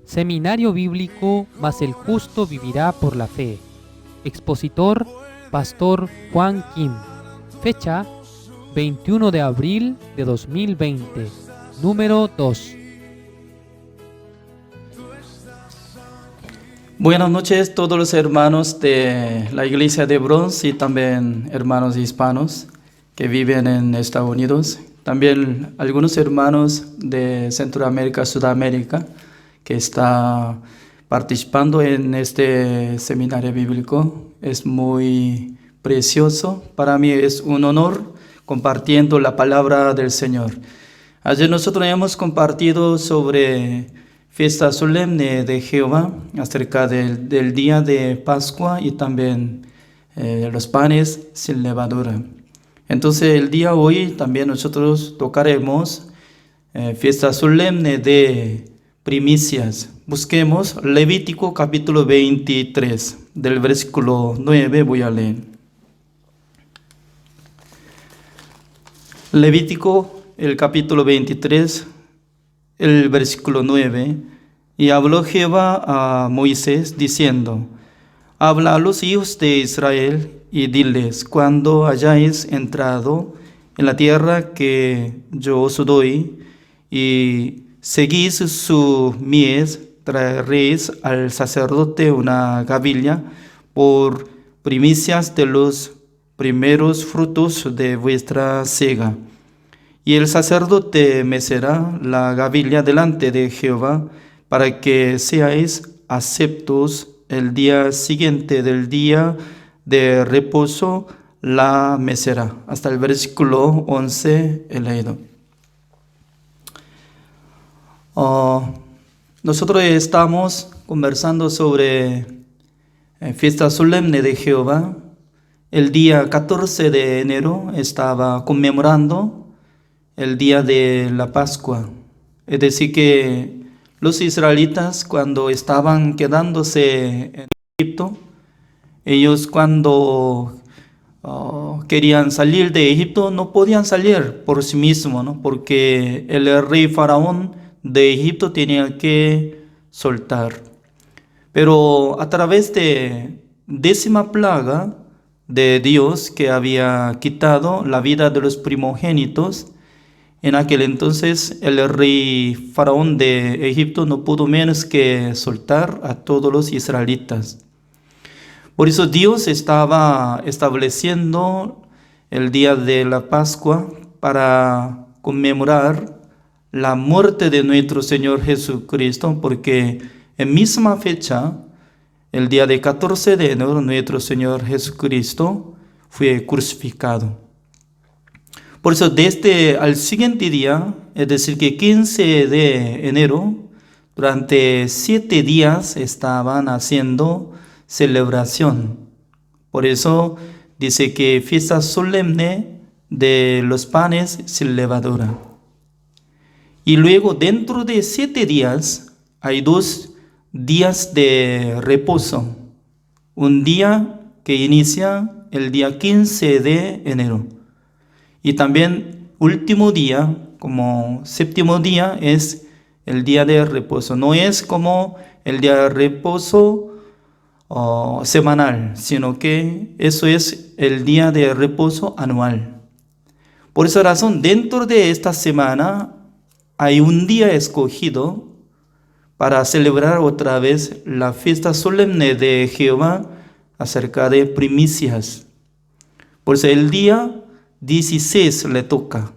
Seminario Bíblico Mas el Justo Vivirá por la Fe. Expositor, Pastor Juan Kim. Fecha, 21 de abril de 2020. Número 2. Buenas noches todos los hermanos de la iglesia de Bronx y también hermanos hispanos que viven en Estados Unidos. También algunos hermanos de Centroamérica, Sudamérica que están participando en este seminario bíblico. Es muy precioso. Para mí es un honor compartiendo la palabra del Señor. Ayer nosotros hemos compartido sobre fiesta solemne de Jehová, acerca del día de Pascua y también los panes sin levadura. Entonces el día de hoy también nosotros tocaremos fiesta solemne de primicias. Busquemos Levítico capítulo 23, del versículo 9 voy a leer. Levítico, el capítulo 23, el versículo 9, y habló Jehová a Moisés diciendo: habla a los hijos de Israel y diles: cuando hayáis entrado en la tierra que yo os doy y seguís su mies, traeréis al sacerdote una gavilla por primicias de los primeros frutos de vuestra siega. Y el sacerdote mecerá la gavilla delante de Jehová, para que seáis aceptos el día siguiente del día de reposo, la mecerá. Hasta el versículo 11 he leído. Nosotros estamos conversando sobre fiesta solemne de Jehová. El día 14 de enero estaba conmemorando el día de la Pascua. Es decir, que los israelitas, cuando estaban quedándose en Egipto, ellos cuando querían salir de Egipto no podían salir por sí mismos, ¿no? Porque el rey faraón de Egipto tenía que soltar. Pero a través de 10ª plaga de Dios, que había quitado la vida de los primogénitos, en aquel entonces el rey faraón de Egipto no pudo menos que soltar a todos los israelitas. Por eso Dios estaba estableciendo el día de la Pascua para conmemorar la muerte de nuestro Señor Jesucristo, porque en misma fecha, el día de 14 de enero, nuestro Señor Jesucristo fue crucificado. Por eso desde al siguiente día, es decir que 15 de enero, durante 7 días estaban haciendo celebración. Por eso dice que fiesta solemne de los panes sin levadura. Y luego dentro de 7 días hay 2 días de reposo. Un día que inicia el día 15 de enero. Y también último día, como 7º día, es el día de reposo. No es como el día de reposo semanal, sino que eso es el día de reposo anual. Por esa razón, dentro de esta semana hay un día escogido para celebrar otra vez la fiesta solemne de Jehová acerca de primicias. Por eso el día 16 le toca.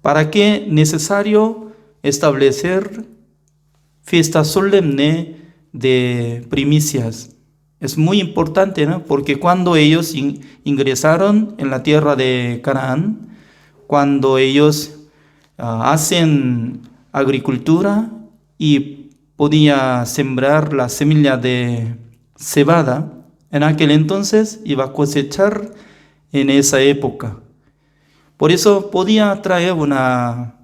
¿Para qué necesario establecer fiesta solemne de primicias? Es muy importante, ¿no? Porque cuando ellos ingresaron en la tierra de Canaán, cuando ellos hacen agricultura y podía sembrar la semilla de cebada, en aquel entonces iba a cosechar en esa época. Por eso podía traer una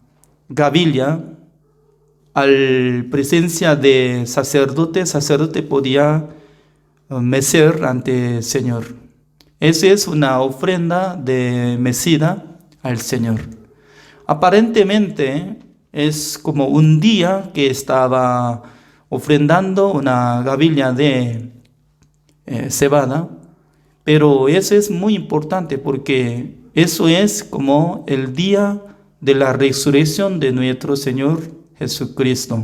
gavilla a la presencia de sacerdote. Sacerdote podía mecer ante el Señor. Esa es una ofrenda de mecida al Señor. Aparentemente es como un día que estaba ofrendando una gavilla de cebada, pero eso es muy importante porque eso es como el día de la resurrección de nuestro Señor Jesucristo,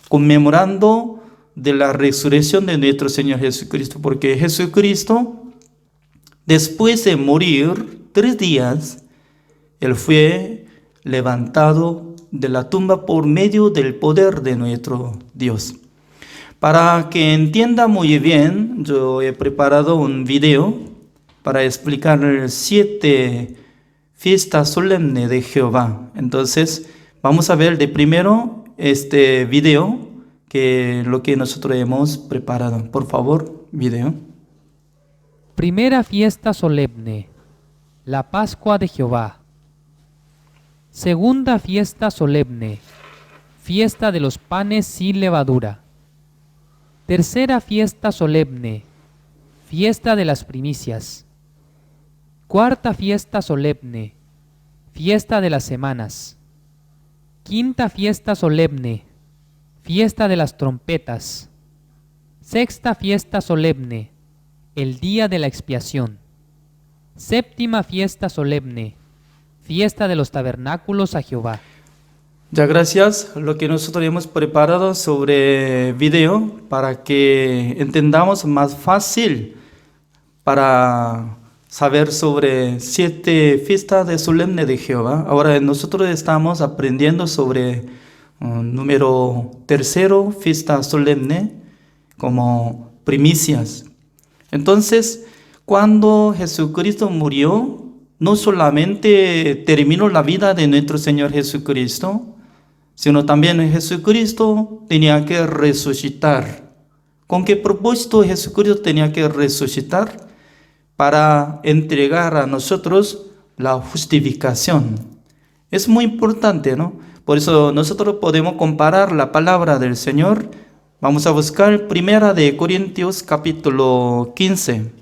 conmemorando de la resurrección de nuestro Señor Jesucristo, porque Jesucristo, después de morir 3 días, Él fue levantado de la tumba por medio del poder de nuestro Dios. Para que entienda muy bien, yo he preparado un video para explicar 7 fiestas solemnes de Jehová. Entonces, vamos a ver de primero este video, que lo que nosotros hemos preparado. Por favor, video. Primera fiesta solemne, la Pascua de Jehová. Segunda fiesta solemne, fiesta de los panes sin levadura. Tercera fiesta solemne, fiesta de las primicias. Cuarta fiesta solemne, fiesta de las semanas. Quinta fiesta solemne, fiesta de las trompetas. Sexta fiesta solemne, el día de la expiación. Séptima fiesta solemne, fiesta de los tabernáculos a Jehová. Ya, gracias. Lo que nosotros hemos preparado sobre video para que entendamos más fácil para saber sobre 7 fiestas de solemne de Jehová. Ahora nosotros estamos aprendiendo sobre número 3, fiesta solemne, como primicias. Entonces, cuando Jesucristo murió, no solamente terminó la vida de nuestro Señor Jesucristo, sino también Jesucristo tenía que resucitar. ¿Con qué propósito Jesucristo tenía que resucitar? Para entregar a nosotros la justificación. Es muy importante, ¿no? Por eso nosotros podemos comparar la palabra del Señor. Vamos a buscar 1 Corintios capítulo 15.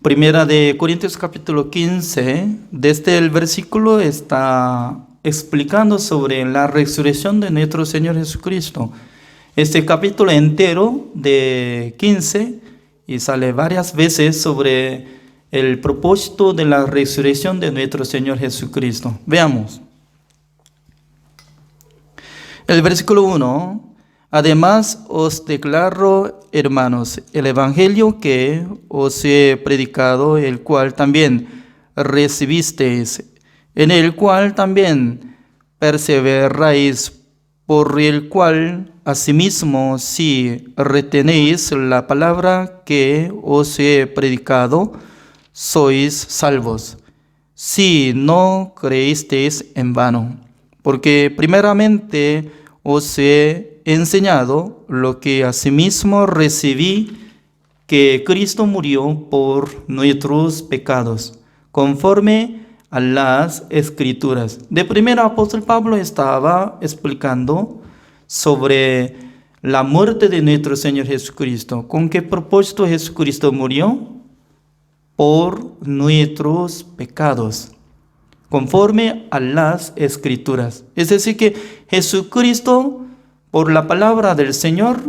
Primera de Corintios capítulo 15, desde el versículo está explicando sobre la resurrección de nuestro Señor Jesucristo. Este capítulo entero de 15 y sale varias veces sobre el propósito de la resurrección de nuestro Señor Jesucristo. Veamos. El versículo 1. Además os declaro, hermanos, el evangelio que os he predicado, el cual también recibisteis, en el cual también perseveráis, por el cual asimismo si retenéis la palabra que os he predicado, sois salvos, si no creísteis en vano. Porque primeramente os he enseñado lo que asimismo recibí, que Cristo murió por nuestros pecados, conforme a las Escrituras. De primero, apóstol Pablo estaba explicando sobre la muerte de nuestro Señor Jesucristo. ¿Con qué propósito Jesucristo murió? Por nuestros pecados, conforme a las Escrituras. Es decir, que Jesucristo, por la palabra del Señor,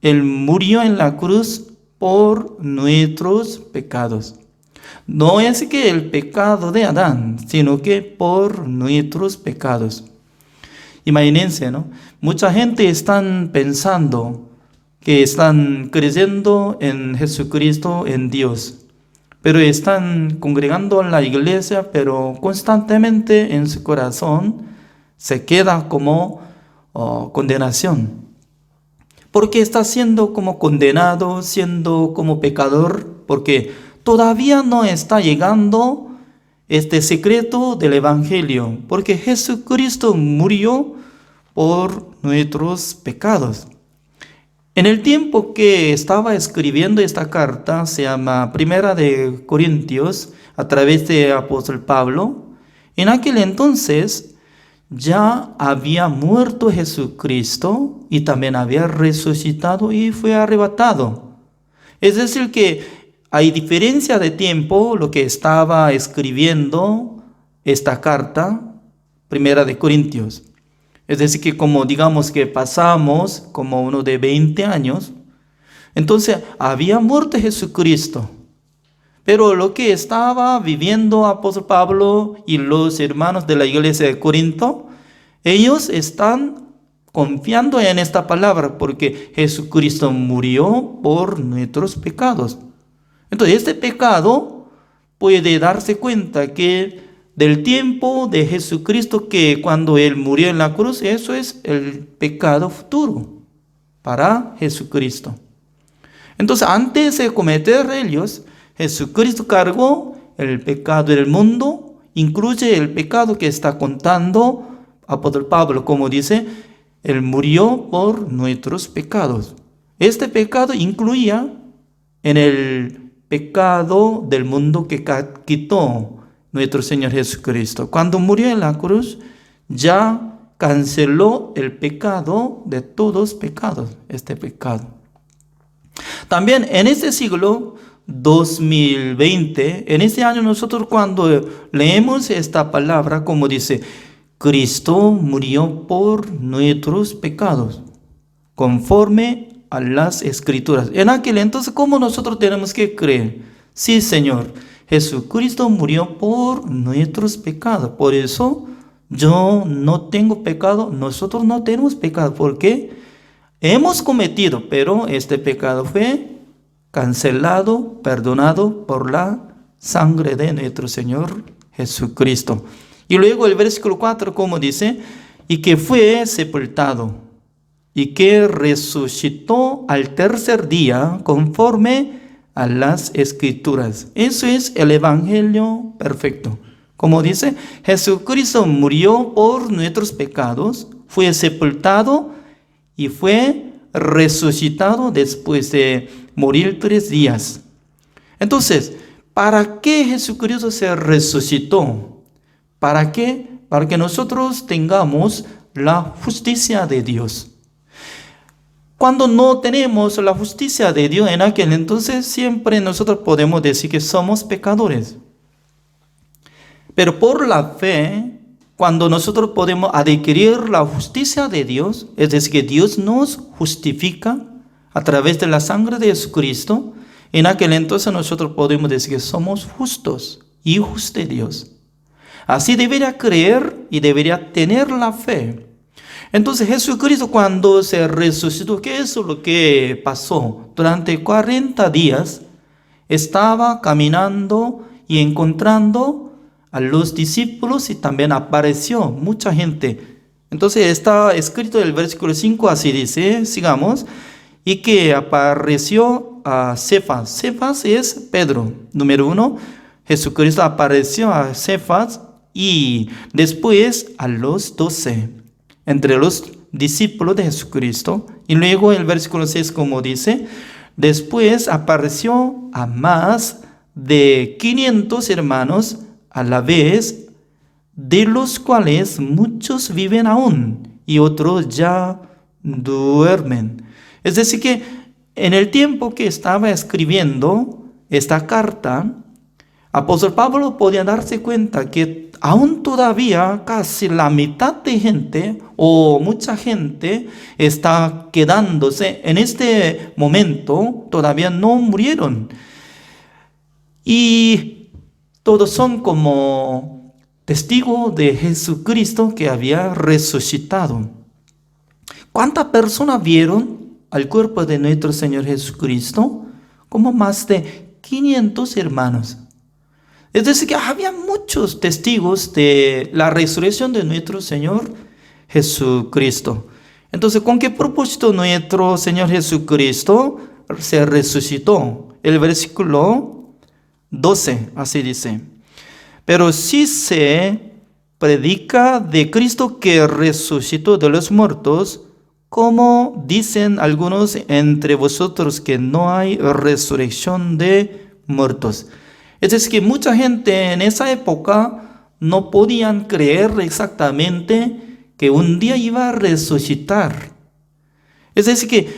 Él murió en la cruz por nuestros pecados. No es que el pecado de Adán, sino que por nuestros pecados. Imagínense, ¿no? Mucha gente están pensando que están creyendo en Jesucristo, en Dios, pero están congregando en la iglesia, pero constantemente en su corazón se queda como condenación. Porque está siendo como condenado, siendo como pecador, porque todavía no está llegando este secreto del evangelio, porque Jesucristo murió por nuestros pecados. En el tiempo que estaba escribiendo esta carta, se llama Primera de Corintios, a través de apóstol Pablo, en aquel entonces ya había muerto Jesucristo y también había resucitado y fue arrebatado. Es decir, que hay diferencia de tiempo lo que estaba escribiendo esta carta, Primera de Corintios. Es decir, que como digamos que pasamos como uno de 20 años, entonces había muerto Jesucristo. Pero lo que estaba viviendo apóstol Pablo y los hermanos de la iglesia de Corinto, ellos están confiando en esta palabra porque Jesucristo murió por nuestros pecados. Entonces este pecado puede darse cuenta que del tiempo de Jesucristo, que cuando Él murió en la cruz, eso es el pecado futuro para Jesucristo. Entonces antes de cometer ellos, Jesucristo cargó el pecado del mundo, incluye el pecado que está contando apóstol Pablo, como dice, Él murió por nuestros pecados. Este pecado incluía en el pecado del mundo que quitó nuestro Señor Jesucristo. Cuando murió en la cruz, ya canceló el pecado de todos pecados, este pecado. También en este siglo 2020, en este año nosotros cuando leemos esta palabra, como dice, Cristo murió por nuestros pecados, conforme a las Escrituras. En aquel entonces, ¿cómo nosotros tenemos que creer? Sí, Señor, Jesucristo murió por nuestros pecados. Por eso yo no tengo pecado, nosotros no tenemos pecado, porque hemos cometido, pero este pecado fue cancelado, perdonado por la sangre de nuestro Señor Jesucristo. Y luego el versículo 4, como dice, y que fue sepultado, y que resucitó al tercer día, conforme a las Escrituras. Eso es el Evangelio perfecto. Como dice, Jesucristo murió por nuestros pecados, fue sepultado y fue resucitado después de morir 3 días. Entonces, ¿para qué Jesucristo se resucitó? ¿Para qué? Para que nosotros tengamos la justicia de Dios. Cuando no tenemos la justicia de Dios en aquel entonces, siempre nosotros podemos decir que somos pecadores. Pero por la fe, cuando nosotros podemos adquirir la justicia de Dios, es decir, que Dios nos justifica a través de la sangre de Jesucristo, en aquel entonces nosotros podemos decir que somos justos, hijos de Dios. Así debería creer y debería tener la fe. Entonces Jesucristo cuando se resucitó, ¿qué es lo que pasó? Durante 40 días estaba caminando y encontrando a los discípulos y también apareció mucha gente. Entonces está escrito en el versículo 5, así dice, sigamos, y que apareció a Cefas. Cefas es Pedro, número 1. Jesucristo apareció a Cefas y después a los 12, entre los discípulos de Jesucristo. Y luego el versículo 6, como dice, después apareció a más de 500 hermanos a la vez, de los cuales muchos viven aún y otros ya duermen. Es decir que en el tiempo que estaba escribiendo esta carta, apóstol Pablo podía darse cuenta que aún todavía casi la mitad de gente o mucha gente está quedándose en este momento, todavía no murieron. Y todos son como testigos de Jesucristo que había resucitado. ¿Cuántas personas vieron al cuerpo de nuestro Señor Jesucristo? Como más de 500 hermanos. Es decir, que había muchos testigos de la resurrección de nuestro Señor Jesucristo. Entonces, ¿con qué propósito nuestro Señor Jesucristo se resucitó? El versículo 12, así dice. Pero si se predica de Cristo que resucitó de los muertos, como dicen algunos entre vosotros que no hay resurrección de muertos. Es decir, que mucha gente en esa época no podían creer exactamente que un día iba a resucitar. Es decir, que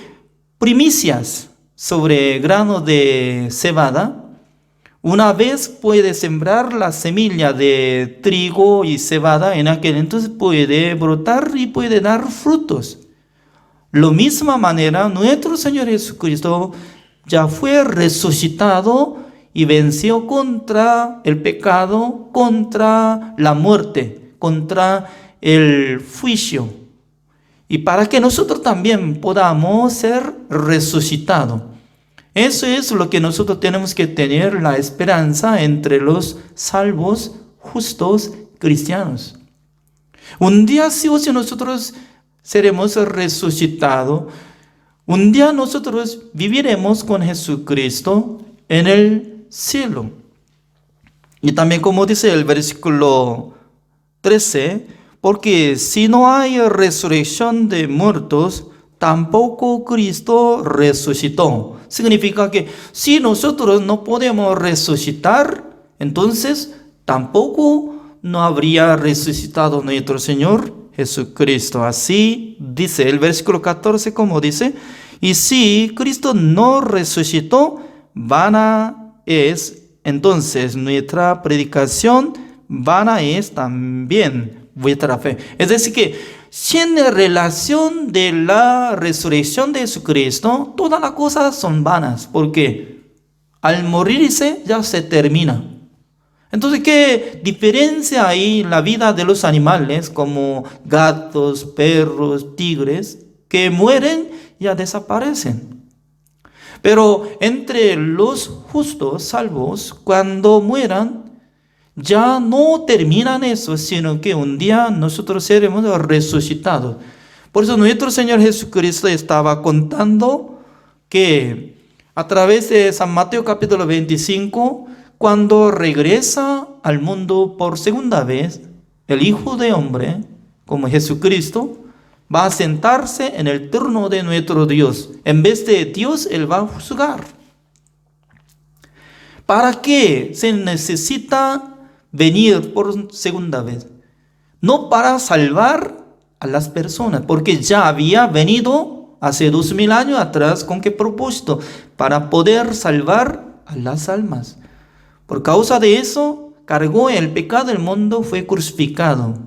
primicias sobre grano de cebada Una vez puede sembrar la semilla de trigo y cebada, en aquel entonces puede brotar y puede dar frutos. Lo misma manera, nuestro Señor Jesucristo ya fue resucitado y venció contra el pecado, contra la muerte, contra el juicio. Y para que nosotros también podamos ser resucitados. Eso es lo que nosotros tenemos que tener, la esperanza entre los salvos, justos, cristianos. Un día sí o sí nosotros seremos resucitados. Un día nosotros viviremos con Jesucristo en el cielo. Y también como dice el versículo 13, porque si no hay resurrección de muertos, tampoco Cristo resucitó. Significa que si nosotros no podemos resucitar, entonces tampoco no habría resucitado nuestro Señor Jesucristo. Así dice el versículo 14, como dice, y si Cristo no resucitó, vana es entonces nuestra predicación, vana es también vuestra fe. Es decir que sin relación de la resurrección de Jesucristo, todas las cosas son vanas, porque al morirse ya se termina. Entonces, ¿qué diferencia hay en la vida de los animales como gatos, perros, tigres, que mueren y ya desaparecen? Pero entre los justos, salvos, cuando mueran, ya no terminan eso, sino que un día nosotros seremos resucitados. Por eso nuestro Señor Jesucristo estaba contando que a través de San Mateo capítulo 25, cuando regresa al mundo por segunda vez, el Hijo de Hombre, como Jesucristo, va a sentarse en el trono de nuestro Dios. En vez de Dios, Él va a juzgar. ¿Para qué se necesita venir por segunda vez? No para salvar a las personas, porque ya había venido hace 2000 años atrás. ¿Con qué propósito? Para poder salvar a las almas. Por causa de eso, cargó el pecado del mundo, fue crucificado.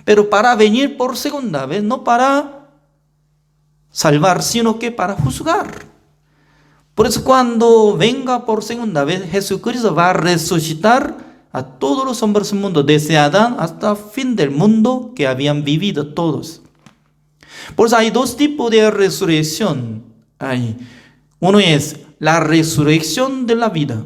Pero para venir por segunda vez, no para salvar, sino que para juzgar. Por eso cuando venga por segunda vez, Jesucristo va a resucitar a todos los hombres del mundo, desde Adán hasta el fin del mundo que habían vivido todos. Por eso hay dos tipos de resurrección. Uno es la resurrección de la vida.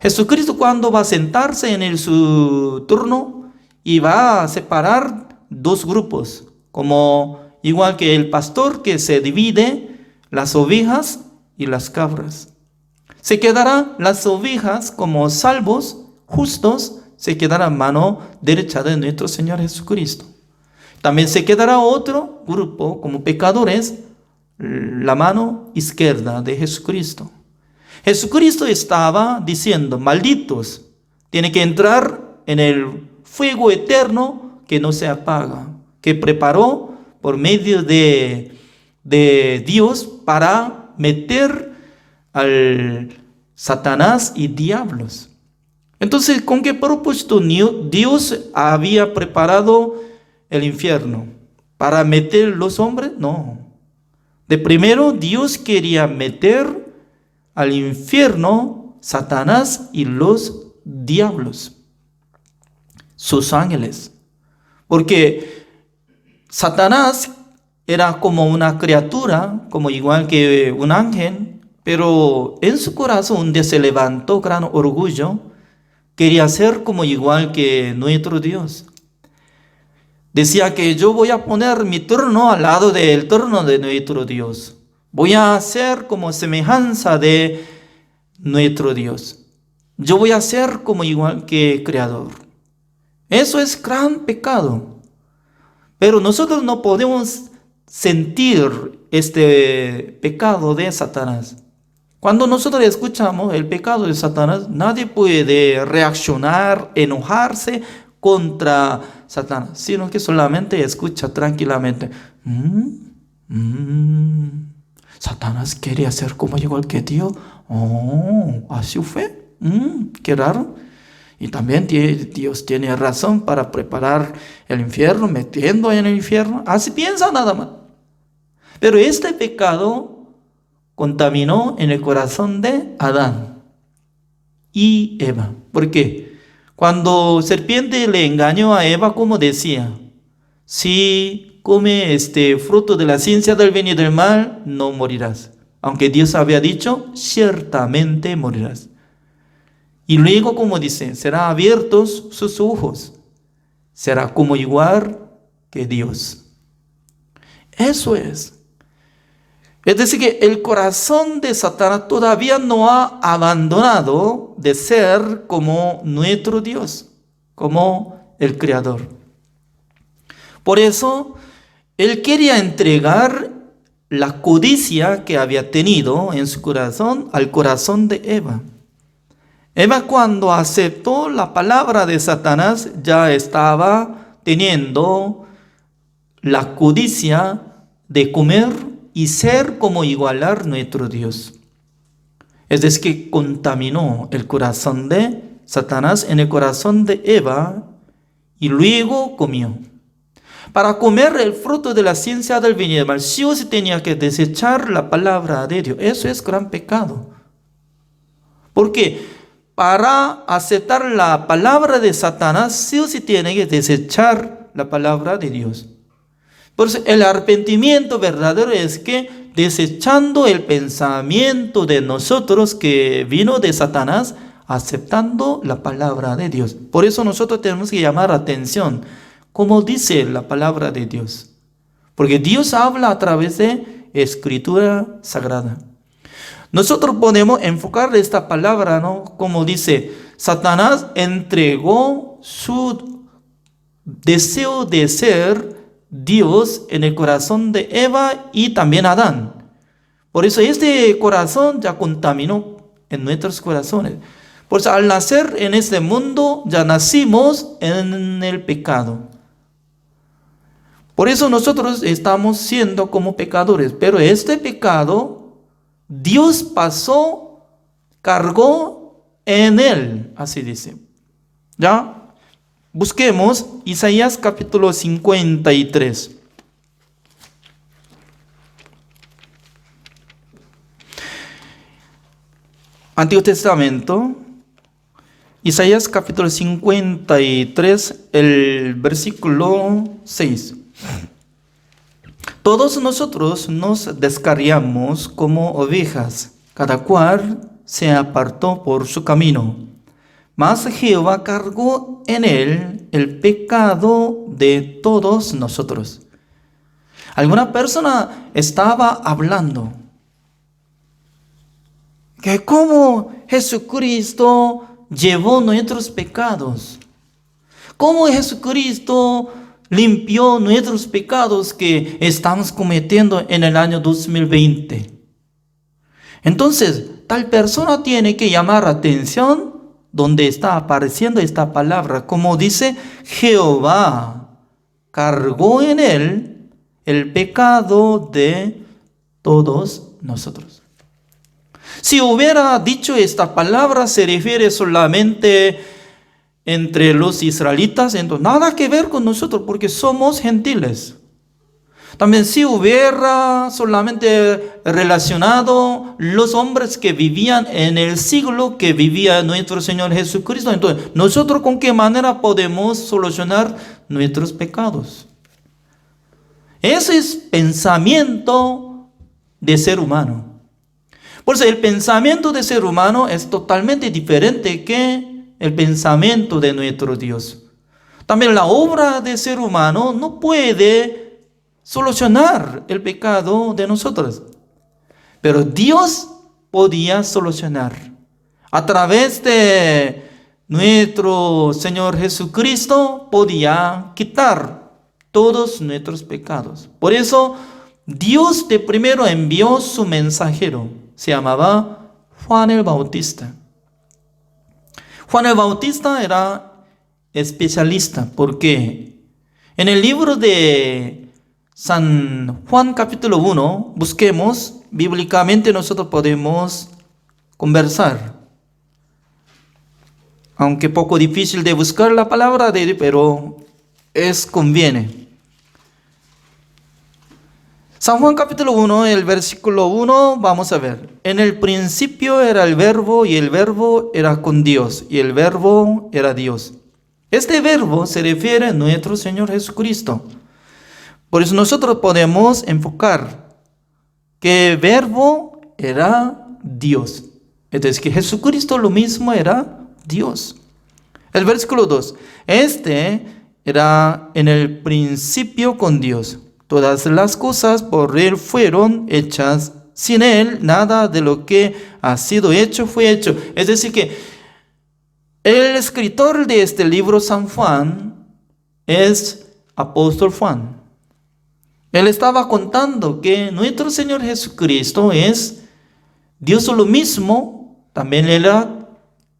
Jesucristo cuando va a sentarse en su turno y va a separar dos grupos, como igual que el pastor que se divide las ovejas y las cabras. Se quedarán las ovejas como salvos, justos, se quedará a mano derecha de nuestro Señor Jesucristo. También se quedará otro grupo como pecadores, la mano izquierda de Jesucristo. Jesucristo estaba diciendo, malditos, tienen que entrar en el fuego eterno que no se apaga, que preparó por medio de Dios para meter al Satanás y diablos. Entonces, ¿con qué propósito Dios había preparado el infierno? ¿Para meter los hombres? No. De primero, Dios quería meter al infierno Satanás y los diablos, sus ángeles. Porque Satanás era como una criatura, como igual que un ángel, pero en su corazón un día se levantó gran orgullo, quería ser como igual que nuestro Dios. Decía que yo voy a poner mi trono al lado del trono de nuestro Dios. Voy a ser como semejanza de nuestro Dios. Yo voy a ser como igual que Creador. Eso es gran pecado. Pero nosotros no podemos sentir este pecado de Satanás. Cuando nosotros escuchamos el pecado de Satanás, nadie puede reaccionar, enojarse contra Satanás, sino que solamente escucha tranquilamente. Satanás quiere hacer como igual que Dios. Oh, así fue. Qué raro. Y también Dios tiene razón para preparar el infierno, metiendo en el infierno. Así piensa nada más. Pero este pecado contaminó en el corazón de Adán y Eva. ¿Por qué? Cuando serpiente le engañó a Eva, como decía, si come este fruto de la ciencia del bien y del mal, no morirás. Aunque Dios había dicho, ciertamente morirás. Y luego, como dice, serán abiertos sus ojos. Será como igual que Dios. Eso es. Es decir, que el corazón de Satanás todavía no ha abandonado de ser como nuestro Dios, como el Creador. Por eso, él quería entregar la codicia que había tenido en su corazón al corazón de Eva. Eva, cuando aceptó la palabra de Satanás, ya estaba teniendo la codicia de comer y ser como igualar nuestro Dios. Es decir, que contaminó el corazón de Satanás en el corazón de Eva y luego comió. Para comer el fruto de la ciencia del bien y del mal, sí o sí tenía que desechar la palabra de Dios. Eso es gran pecado. ¿Por qué? Para aceptar la palabra de Satanás, sí o sí tiene que desechar la palabra de Dios. Por eso el arrepentimiento verdadero es que desechando el pensamiento de nosotros que vino de Satanás, aceptando la palabra de Dios. Por eso nosotros tenemos que llamar atención, como dice la palabra de Dios. Porque Dios habla a través de escritura sagrada. Nosotros podemos enfocar esta palabra, ¿no? Como dice, Satanás entregó su deseo de ser Dios en el corazón de Eva y también Adán. Por eso este corazón ya contaminó en nuestros corazones. Por eso al nacer en este mundo ya nacimos en el pecado. Por eso nosotros estamos siendo como pecadores. Pero este pecado Dios pasó, cargó en él, así dice. ¿Ya? Busquemos Isaías capítulo 53. Antiguo Testamento, Isaías capítulo 53, el versículo 6. Todos nosotros nos descarriamos como ovejas, cada cual se apartó por su camino. Mas Jehová cargó en él el pecado de todos nosotros. Alguna persona estaba hablando que cómo Jesucristo llevó nuestros pecados, cómo Jesucristo limpió nuestros pecados que estamos cometiendo en el año 2020. Entonces, tal persona tiene que llamar atención donde está apareciendo esta palabra. Como dice, Jehová cargó en él el pecado de todos nosotros. Si hubiera dicho esta palabra, se refiere solamente entre los israelitas, entonces nada que ver con nosotros porque somos gentiles. También si hubiera solamente relacionado los hombres que vivían en el siglo que vivía nuestro Señor Jesucristo, entonces nosotros con qué manera podemos solucionar nuestros pecados. Ese es pensamiento de ser humano. Por eso el pensamiento de ser humano es totalmente diferente que el pensamiento de nuestro Dios. También la obra de ser humano no puede solucionar el pecado de nosotros. Pero Dios podía solucionar. A través de nuestro Señor Jesucristo podía quitar todos nuestros pecados. Por eso Dios de primero envió su mensajero. Se llamaba Juan el Bautista. Juan el Bautista era especialista porque en el libro de San Juan capítulo 1, busquemos, bíblicamente nosotros podemos conversar. Aunque poco difícil de buscar la palabra de Dios, pero conviene. San Juan capítulo 1, el versículo 1, vamos a ver. En el principio era el verbo y el verbo era con Dios y el verbo era Dios. Este verbo se refiere a nuestro Señor Jesucristo. Por eso nosotros podemos enfocar que el verbo era Dios. Es decir, que Jesucristo lo mismo era Dios. El versículo 2. Este era en el principio con Dios. Todas las cosas por Él fueron hechas. Sin Él, nada de lo que ha sido hecho fue hecho. Es decir, que el escritor de este libro, San Juan, es apóstol Juan. Él estaba contando que nuestro Señor Jesucristo es Dios lo mismo, también era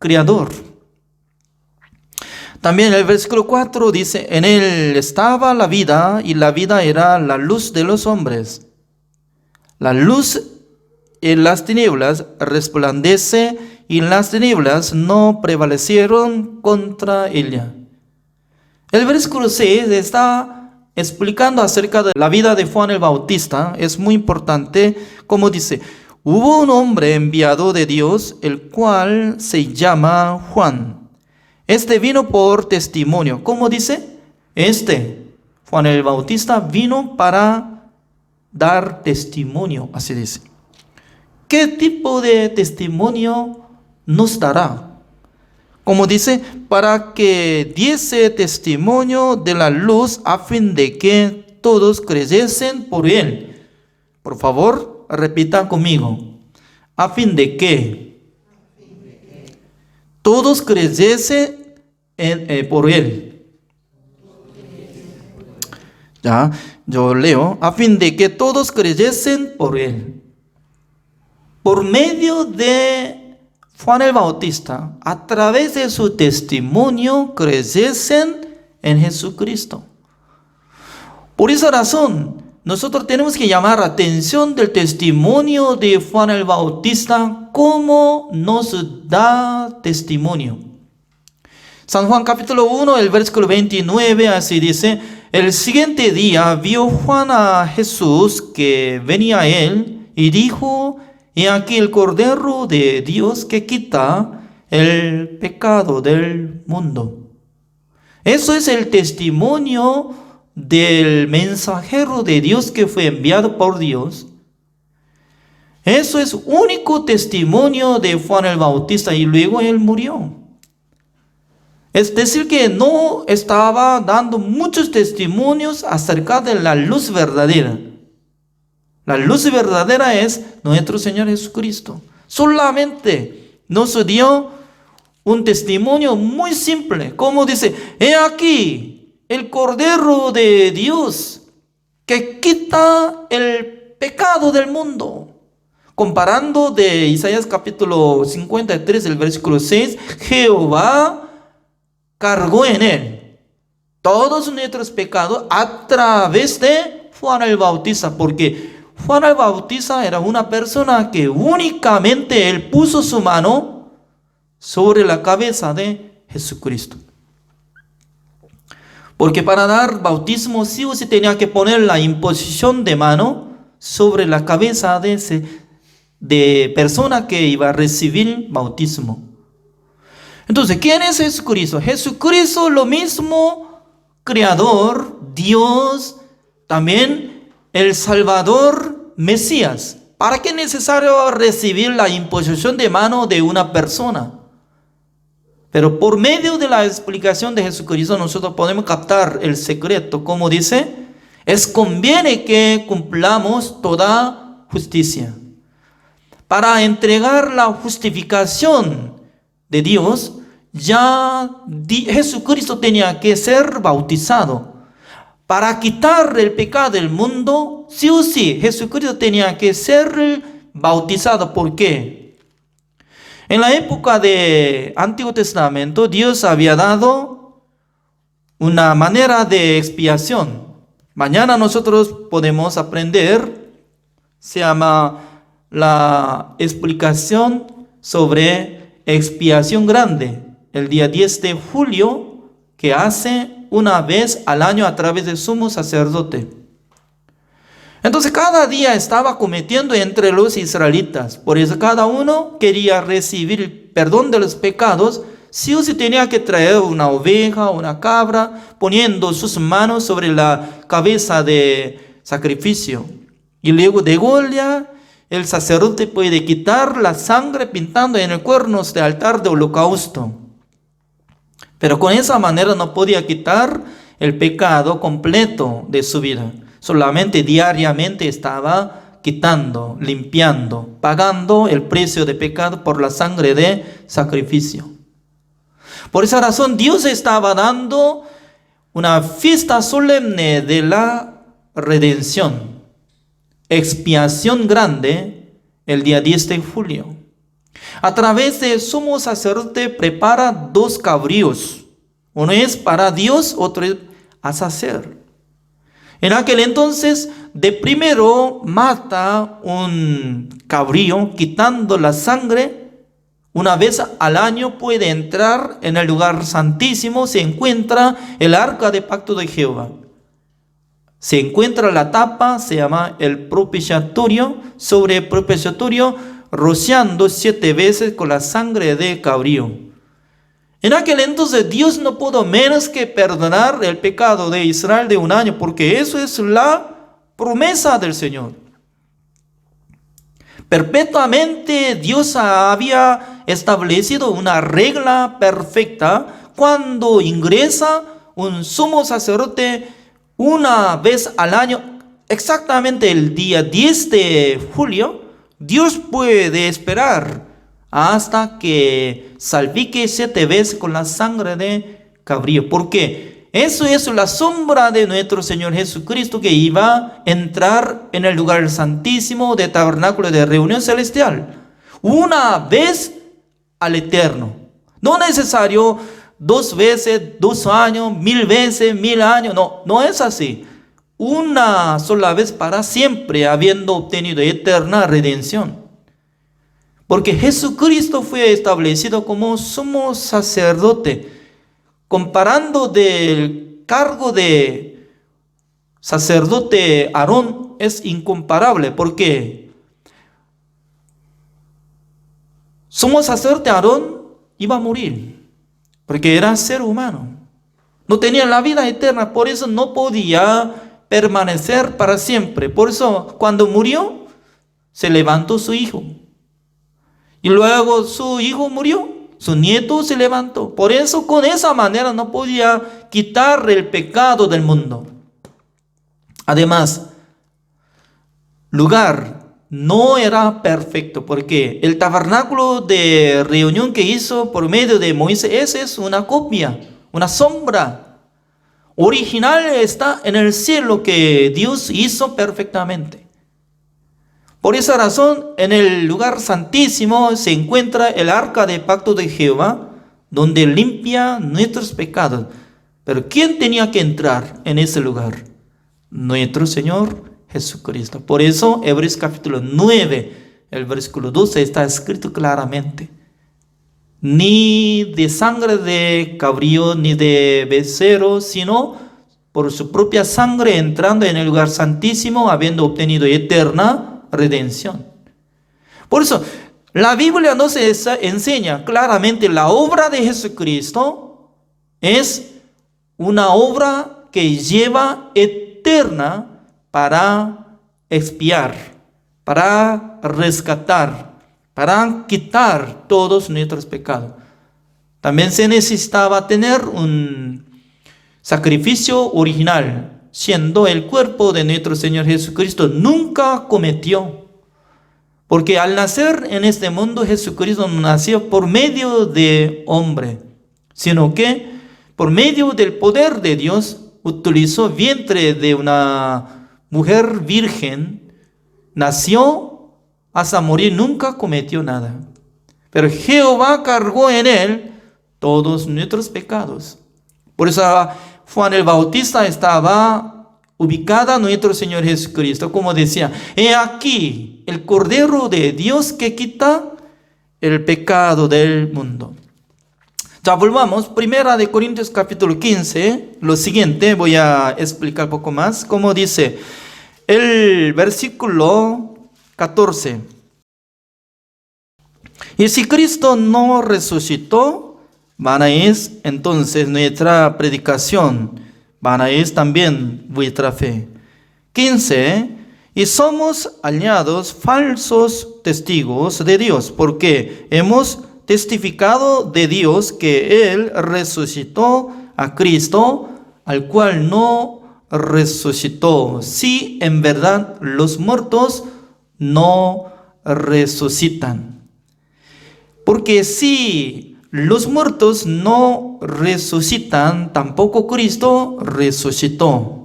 creador. También el versículo 4 dice, en Él estaba la vida y la vida era la luz de los hombres. La luz en las tinieblas resplandece y las tinieblas no prevalecieron contra ella. El versículo 6 está explicando acerca de la vida de Juan el Bautista. Es muy importante, como dice, hubo un hombre enviado de Dios, el cual se llama Juan. Este vino por testimonio. ¿Cómo dice? Juan el Bautista vino para dar testimonio, así dice. ¿Qué tipo de testimonio nos dará? Como dice, para que diese testimonio de la luz a fin de que todos creyesen por él. Por favor, repitan conmigo. A fin de que todos creyesen por él. Ya, yo leo, a fin de que todos creyesen por él. Por medio de Juan el Bautista, a través de su testimonio, creyesen en Jesucristo. Por esa razón, nosotros tenemos que llamar la atención del testimonio de Juan el Bautista, cómo nos da testimonio. San Juan capítulo 1, el versículo 29, así dice, el siguiente día vio Juan a Jesús que venía a él y dijo, he aquí el Cordero de Dios que quita el pecado del mundo. Eso es el testimonio del mensajero de Dios que fue enviado por Dios. Eso es único testimonio de Juan el Bautista y luego él murió. Es decir, que no estaba dando muchos testimonios acerca de la luz verdadera. La luz verdadera es nuestro Señor Jesucristo. Solamente nos dio un testimonio muy simple. Como dice, he aquí el Cordero de Dios que quita el pecado del mundo. Comparando de Isaías capítulo 53, el versículo 6, Jehová cargó en él todos nuestros pecados a través de Juan el Bautista, porque Juan el Bautista era una persona que únicamente él puso su mano sobre la cabeza de Jesucristo. Porque para dar bautismo sí o sí tenía que poner la imposición de mano sobre la cabeza de persona que iba a recibir bautismo. Entonces, ¿quién es Jesucristo? Jesucristo lo mismo, Creador, Dios, también el Salvador, Mesías. ¿Para qué es necesario recibir la imposición de mano de una persona? Pero por medio de la explicación de Jesucristo nosotros podemos captar el secreto. Como dice, es conviene que cumplamos toda justicia. Para entregar la justificación de Dios, ya Jesucristo tenía que ser bautizado. Para quitar el pecado del mundo, sí o sí, Jesucristo tenía que ser bautizado. ¿Por qué? En la época del Antiguo Testamento, Dios había dado una manera de expiación. Mañana nosotros podemos aprender, se llama la explicación sobre expiación grande, el día 10 de julio, que hace una vez al año a través del sumo sacerdote. Entonces cada día estaba cometiendo entre los israelitas. Por eso cada uno quería recibir el perdón de los pecados. Sí o sí tenía que traer una oveja, una cabra, poniendo sus manos sobre la cabeza de sacrificio. Y luego degolla, el sacerdote puede quitar la sangre pintando en el cuernos del altar de holocausto. Pero con esa manera no podía quitar el pecado completo de su vida. Solamente diariamente estaba quitando, limpiando, pagando el precio de pecado por la sangre de sacrificio. Por esa razón Dios estaba dando una fiesta solemne de la redención, expiación grande, el día 10 de julio. A través del sumo sacerdote prepara 2 cabríos. Uno es para Dios, otro es a sacer. En aquel entonces, de primero mata un cabrío, quitando la sangre. Una vez al año puede entrar en el lugar santísimo, se encuentra el arca de pacto de Jehová. Se encuentra la tapa, se llama el propiciatorio, sobre el propiciatorio, rociando 7 veces con la sangre de cabrío. En aquel entonces Dios no pudo menos que perdonar el pecado de Israel de un año, porque eso es la promesa del Señor. Perpetuamente Dios había establecido una regla perfecta cuando ingresa un sumo sacerdote una vez al año, exactamente el día 10 de julio. Dios puede esperar hasta que salpique 7 veces con la sangre de cabrío. ¿Por qué? Eso es la sombra de nuestro Señor Jesucristo, que iba a entrar en el lugar santísimo del tabernáculo de reunión celestial una vez al eterno. No necesario 2 veces, 2 años, 1000 veces, 1000 años. No es así. Una sola vez para siempre, habiendo obtenido eterna redención. Porque Jesucristo fue establecido como sumo sacerdote. Comparando del cargo de sacerdote Aarón, es incomparable. Porque sumo sacerdote Aarón iba a morir. Porque era ser humano. No tenía la vida eterna. Por eso no podía permanecer para siempre. Por eso cuando murió, se levantó su hijo. Y luego su hijo murió, su nieto se levantó. Por eso con esa manera no podía quitar el pecado del mundo. Además, lugar no era perfecto, porque el tabernáculo de reunión que hizo por medio de Moisés, esa es una copia, una sombra. Original está en el cielo, que Dios hizo perfectamente. Por esa razón, en el lugar santísimo se encuentra el arca de pacto de Jehová, donde limpia nuestros pecados. Pero ¿quién tenía que entrar en ese lugar? Nuestro Señor Jesucristo. Por eso, Hebreos capítulo 9, el versículo 12 está escrito claramente: ni de sangre de cabrío ni de becerro, sino por su propia sangre, entrando en el lugar santísimo, habiendo obtenido eterna redención. Por eso la Biblia nos enseña claramente la obra de Jesucristo es una obra que lleva eterna para expiar, para rescatar, para quitar todos nuestros pecados. También se necesitaba tener un sacrificio original, siendo el cuerpo de nuestro Señor Jesucristo. Nunca cometió, porque al nacer en este mundo, Jesucristo no nació por medio de hombre, sino que por medio del poder de Dios utilizó vientre de una mujer virgen, nació hasta morir, nunca cometió nada. Pero Jehová cargó en él todos nuestros pecados. Por eso Juan el Bautista estaba ubicada a nuestro Señor Jesucristo, como decía: he aquí el Cordero de Dios que quita el pecado del mundo. Ya volvamos, Primera de Corintios capítulo 15, lo siguiente, voy a explicar un poco más, como dice el versículo 14. Y si Cristo no resucitó, vana es entonces nuestra predicación, vana es también vuestra fe. 15. Y somos hallados falsos testigos de Dios, porque hemos testificado de Dios que Él resucitó a Cristo, al cual no resucitó, si en verdad los muertos no resucitan. Porque si los muertos no resucitan, tampoco Cristo resucitó.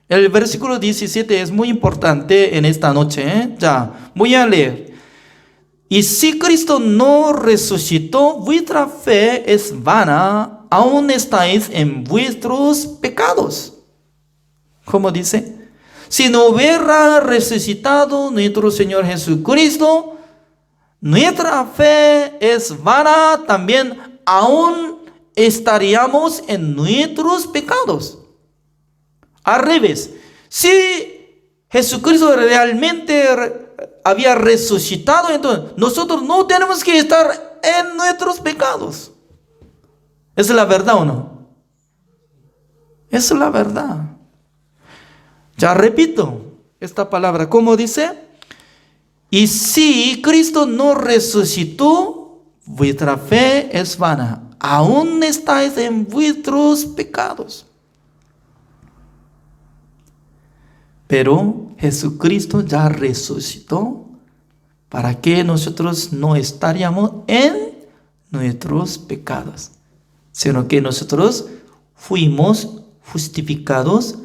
El versículo 17 es muy importante en esta noche, Ya, voy a leer. Y si Cristo no resucitó, vuestra fe es vana, aún estáis en vuestros pecados. ¿Cómo dice? Si no hubiera resucitado nuestro Señor Jesucristo, nuestra fe es vana, también aún estaríamos en nuestros pecados. Al revés, si Jesucristo realmente había resucitado, entonces nosotros no tenemos que estar en nuestros pecados. ¿Es la verdad o no? Es la verdad. Ya repito esta palabra, ¿cómo dice? Y si Cristo no resucitó, vuestra fe es vana, aún estáis en vuestros pecados. Pero Jesucristo ya resucitó para que nosotros no estaríamos en nuestros pecados, sino que nosotros fuimos justificados,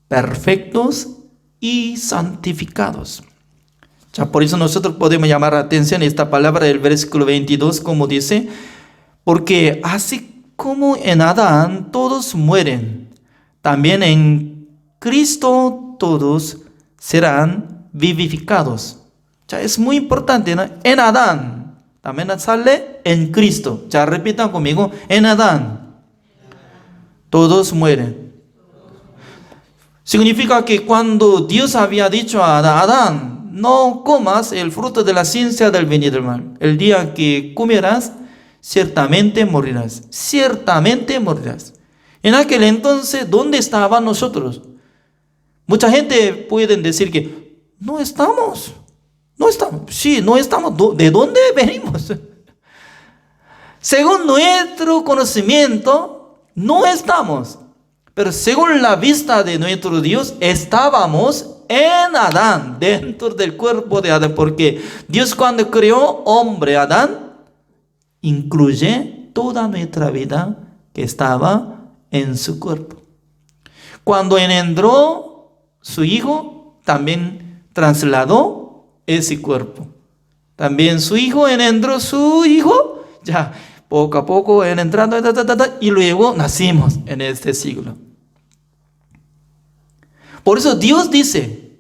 perfectos y santificados. Ya por eso nosotros podemos llamar la atención a esta palabra del versículo 22, como dice, porque así como en Adán todos mueren, también en Cristo todos serán vivificados. Ya es muy importante, ¿no? En Adán, también sale en Cristo. Ya repitan conmigo, en Adán todos mueren. Significa que cuando Dios había dicho a Adán, no comas el fruto de la ciencia del bien y del mal, el día que comerás, ciertamente morirás. Ciertamente morirás. En aquel entonces, ¿dónde estaban nosotros? Mucha gente puede decir que no estamos. Sí, no estamos. ¿De dónde venimos? Según nuestro conocimiento, no estamos. Pero según la vista de nuestro Dios, estábamos en Adán, dentro del cuerpo de Adán. Porque Dios cuando creó hombre Adán, incluye toda nuestra vida que estaba en su cuerpo. Cuando engendró su hijo, también trasladó ese cuerpo. También su hijo engendró su hijo, ya poco a poco entrando, y luego nacimos en este siglo. Por eso Dios dice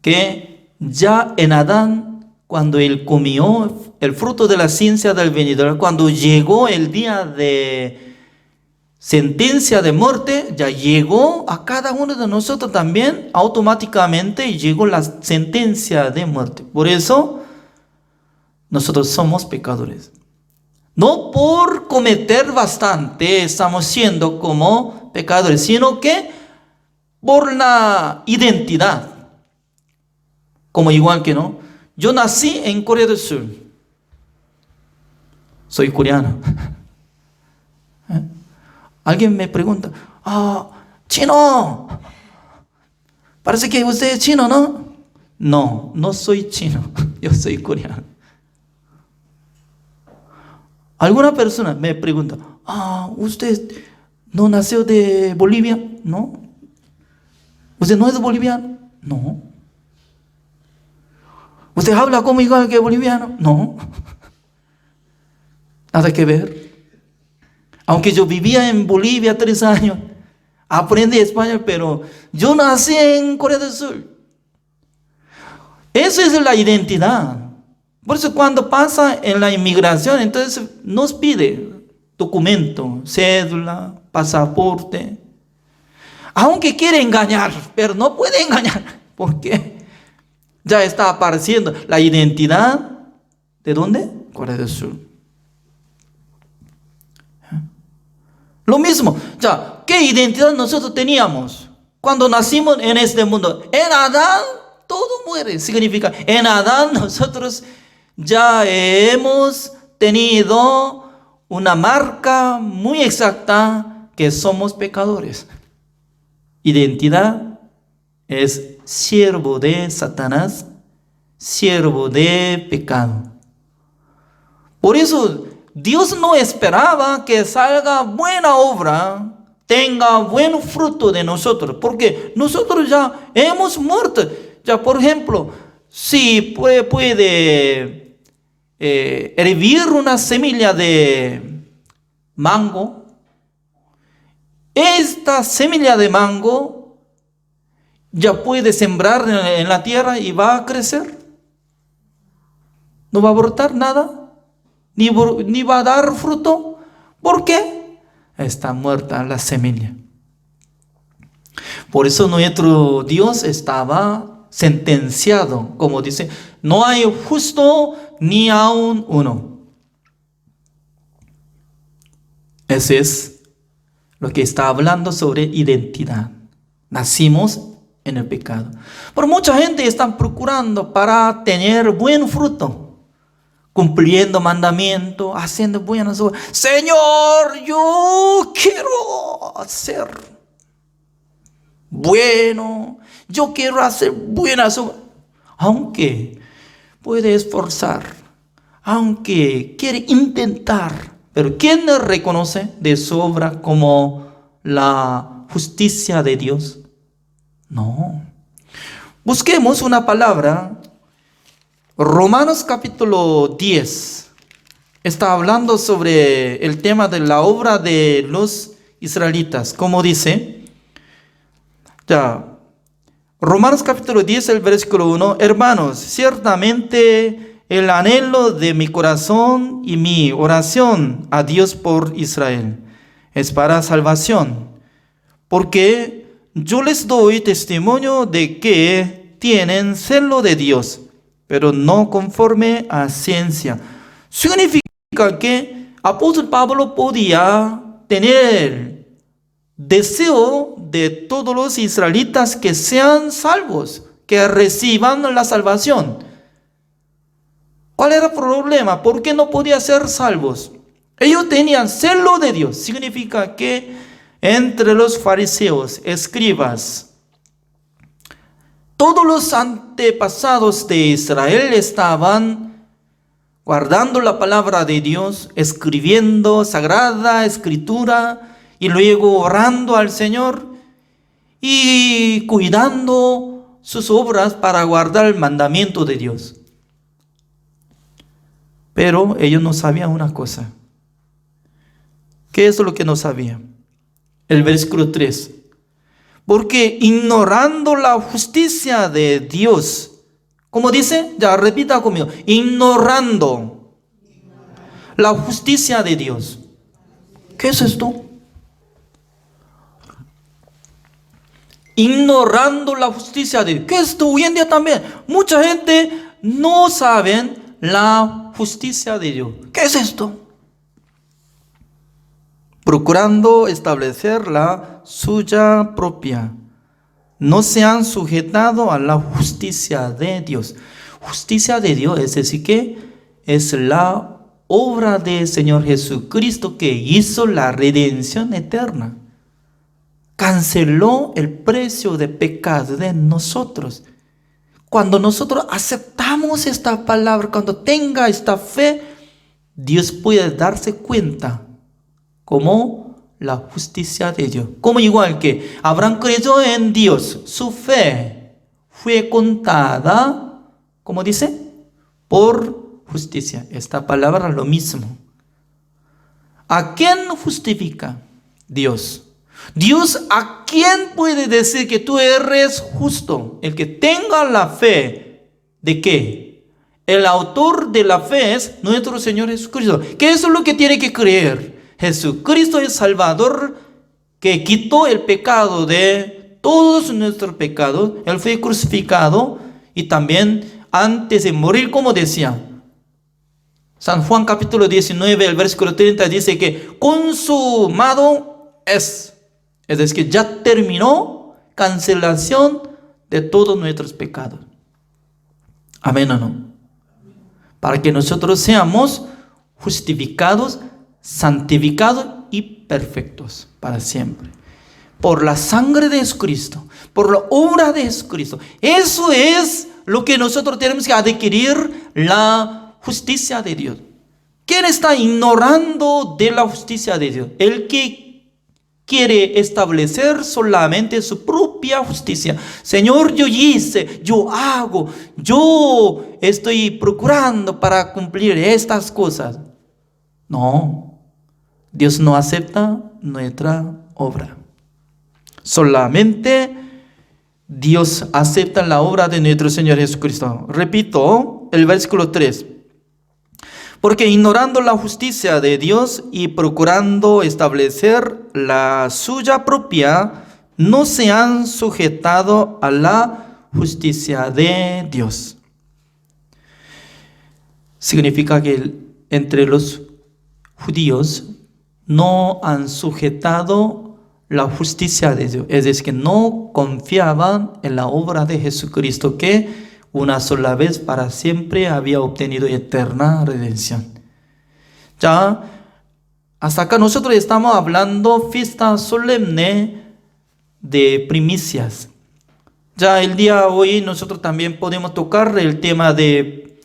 que ya en Adán, cuando él comió el fruto de la ciencia del bien y del mal, cuando llegó el día de sentencia de muerte, ya llegó a cada uno de nosotros también, automáticamente llegó la sentencia de muerte. Por eso, nosotros somos pecadores. No por cometer bastante estamos siendo como pecadores, sino que por la identidad. Como igual que no, yo nací en Corea del Sur. Soy coreano. Alguien me pregunta, chino, parece que usted es chino, ¿no? No, no soy chino, yo soy coreano. Alguna persona me pregunta, ¿usted no nació de Bolivia? No. ¿Usted no es boliviano? No. ¿Usted habla como igual que boliviano? No. Nada que ver. Aunque yo vivía en Bolivia 3 años, aprendí español, pero yo nací en Corea del Sur. Eso es la identidad. Por eso cuando pasa en la inmigración, entonces nos pide documento, cédula, pasaporte. Aunque quiere engañar, pero no puede engañar. ¿Por qué? Ya está apareciendo la identidad. ¿De dónde? Corea del Sur. Lo mismo. Ya, ¿qué identidad nosotros teníamos cuando nacimos en este mundo? En Adán todo muere. Significa, en Adán nosotros ya hemos tenido una marca muy exacta que somos pecadores. Identidad es siervo de Satanás, siervo de pecado. Por eso Dios no esperaba que salga buena obra, tenga buen fruto de nosotros, porque nosotros ya hemos muerto. Ya, por ejemplo, si puede hervir una semilla de mango, esta semilla de mango ya puede sembrar en la tierra y va a crecer. No va a brotar nada, ni va a dar fruto. ¿Por qué? Está muerta la semilla. Por eso nuestro Dios estaba sentenciado, como dice, no hay justo ni aun uno. Ese es lo que está hablando sobre identidad. Nacimos en el pecado. Pero mucha gente está procurando para tener buen fruto, cumpliendo mandamientos, haciendo buenas obras. Señor, yo quiero ser bueno, yo quiero hacer buenas obras. Aunque puede esforzar, aunque quiere intentar, pero ¿quién reconoce de su obra como la justicia de Dios? No. Busquemos una palabra. Romanos capítulo 10 está hablando sobre el tema de la obra de los israelitas. Como dice, ya, Romanos capítulo 10, el versículo 1. Hermanos, ciertamente el anhelo de mi corazón y mi oración a Dios por Israel es para salvación, porque yo les doy testimonio de que tienen celo de Dios, pero no conforme a ciencia. Significa que apóstol Pablo podía tener deseo de todos los israelitas que sean salvos, que reciban la salvación. ¿Cuál era el problema? ¿Por qué no podían ser salvos? Ellos tenían celo de Dios. Significa que entre los fariseos, escribas, todos los antepasados de Israel estaban guardando la palabra de Dios, escribiendo sagrada escritura y luego orando al Señor y cuidando sus obras para guardar el mandamiento de Dios. Pero ellos no sabían una cosa. ¿Qué es lo que no sabían? El versículo 3. Porque ignorando la justicia de Dios, ¿cómo dice? Ya repita conmigo. Ignorando la justicia de Dios. ¿Qué es esto? Ignorando la justicia de Dios. ¿Qué es esto? Hoy en día también mucha gente no sabe la justicia de Dios. ¿Qué es esto? Procurando establecer la suya propia, no se han sujetado a la justicia de Dios. Justicia de Dios es decir que es la obra del Señor Jesucristo que hizo la redención eterna. Canceló el precio de pecado de nosotros. Cuando nosotros aceptamos esta palabra, cuando tenga esta fe, Dios puede darse cuenta como la justicia de Dios. Como igual que Abraham creyó en Dios, su fe fue contada, ¿cómo dice? Por justicia. Esta palabra es lo mismo. ¿A quién justifica? Dios. Dios, ¿a quién puede decir que tú eres justo? El que tenga la fe, ¿de qué? El autor de la fe es nuestro Señor Jesucristo. ¿Qué es lo que tiene que creer? Jesucristo es Salvador, que quitó el pecado de todos nuestros pecados. Él fue crucificado y también antes de morir, como decía San Juan capítulo 19, el versículo 30, dice que consumado es. Es decir, que ya terminó cancelación de todos nuestros pecados. Amén o no. Para que nosotros seamos justificados, santificados y perfectos para siempre. Por la sangre de Jesucristo, por la obra de Jesucristo. Eso es lo que nosotros tenemos que adquirir, la justicia de Dios. ¿Quién está ignorando de la justicia de Dios? El que quiere establecer solamente su propia justicia. Señor, yo hice, yo hago, yo estoy procurando para cumplir estas cosas. No, Dios no acepta nuestra obra. Solamente Dios acepta la obra de nuestro Señor Jesucristo. Repito el versículo 3. Porque ignorando la justicia de Dios y procurando establecer la suya propia, no se han sujetado a la justicia de Dios. Significa que entre los judíos no han sujetado la justicia de Dios. Es decir, que no confiaban en la obra de Jesucristo, que una sola vez para siempre había obtenido eterna redención. Ya, hasta acá nosotros estamos hablando fiesta solemne de primicias. Ya el día de hoy nosotros también podemos tocar el tema de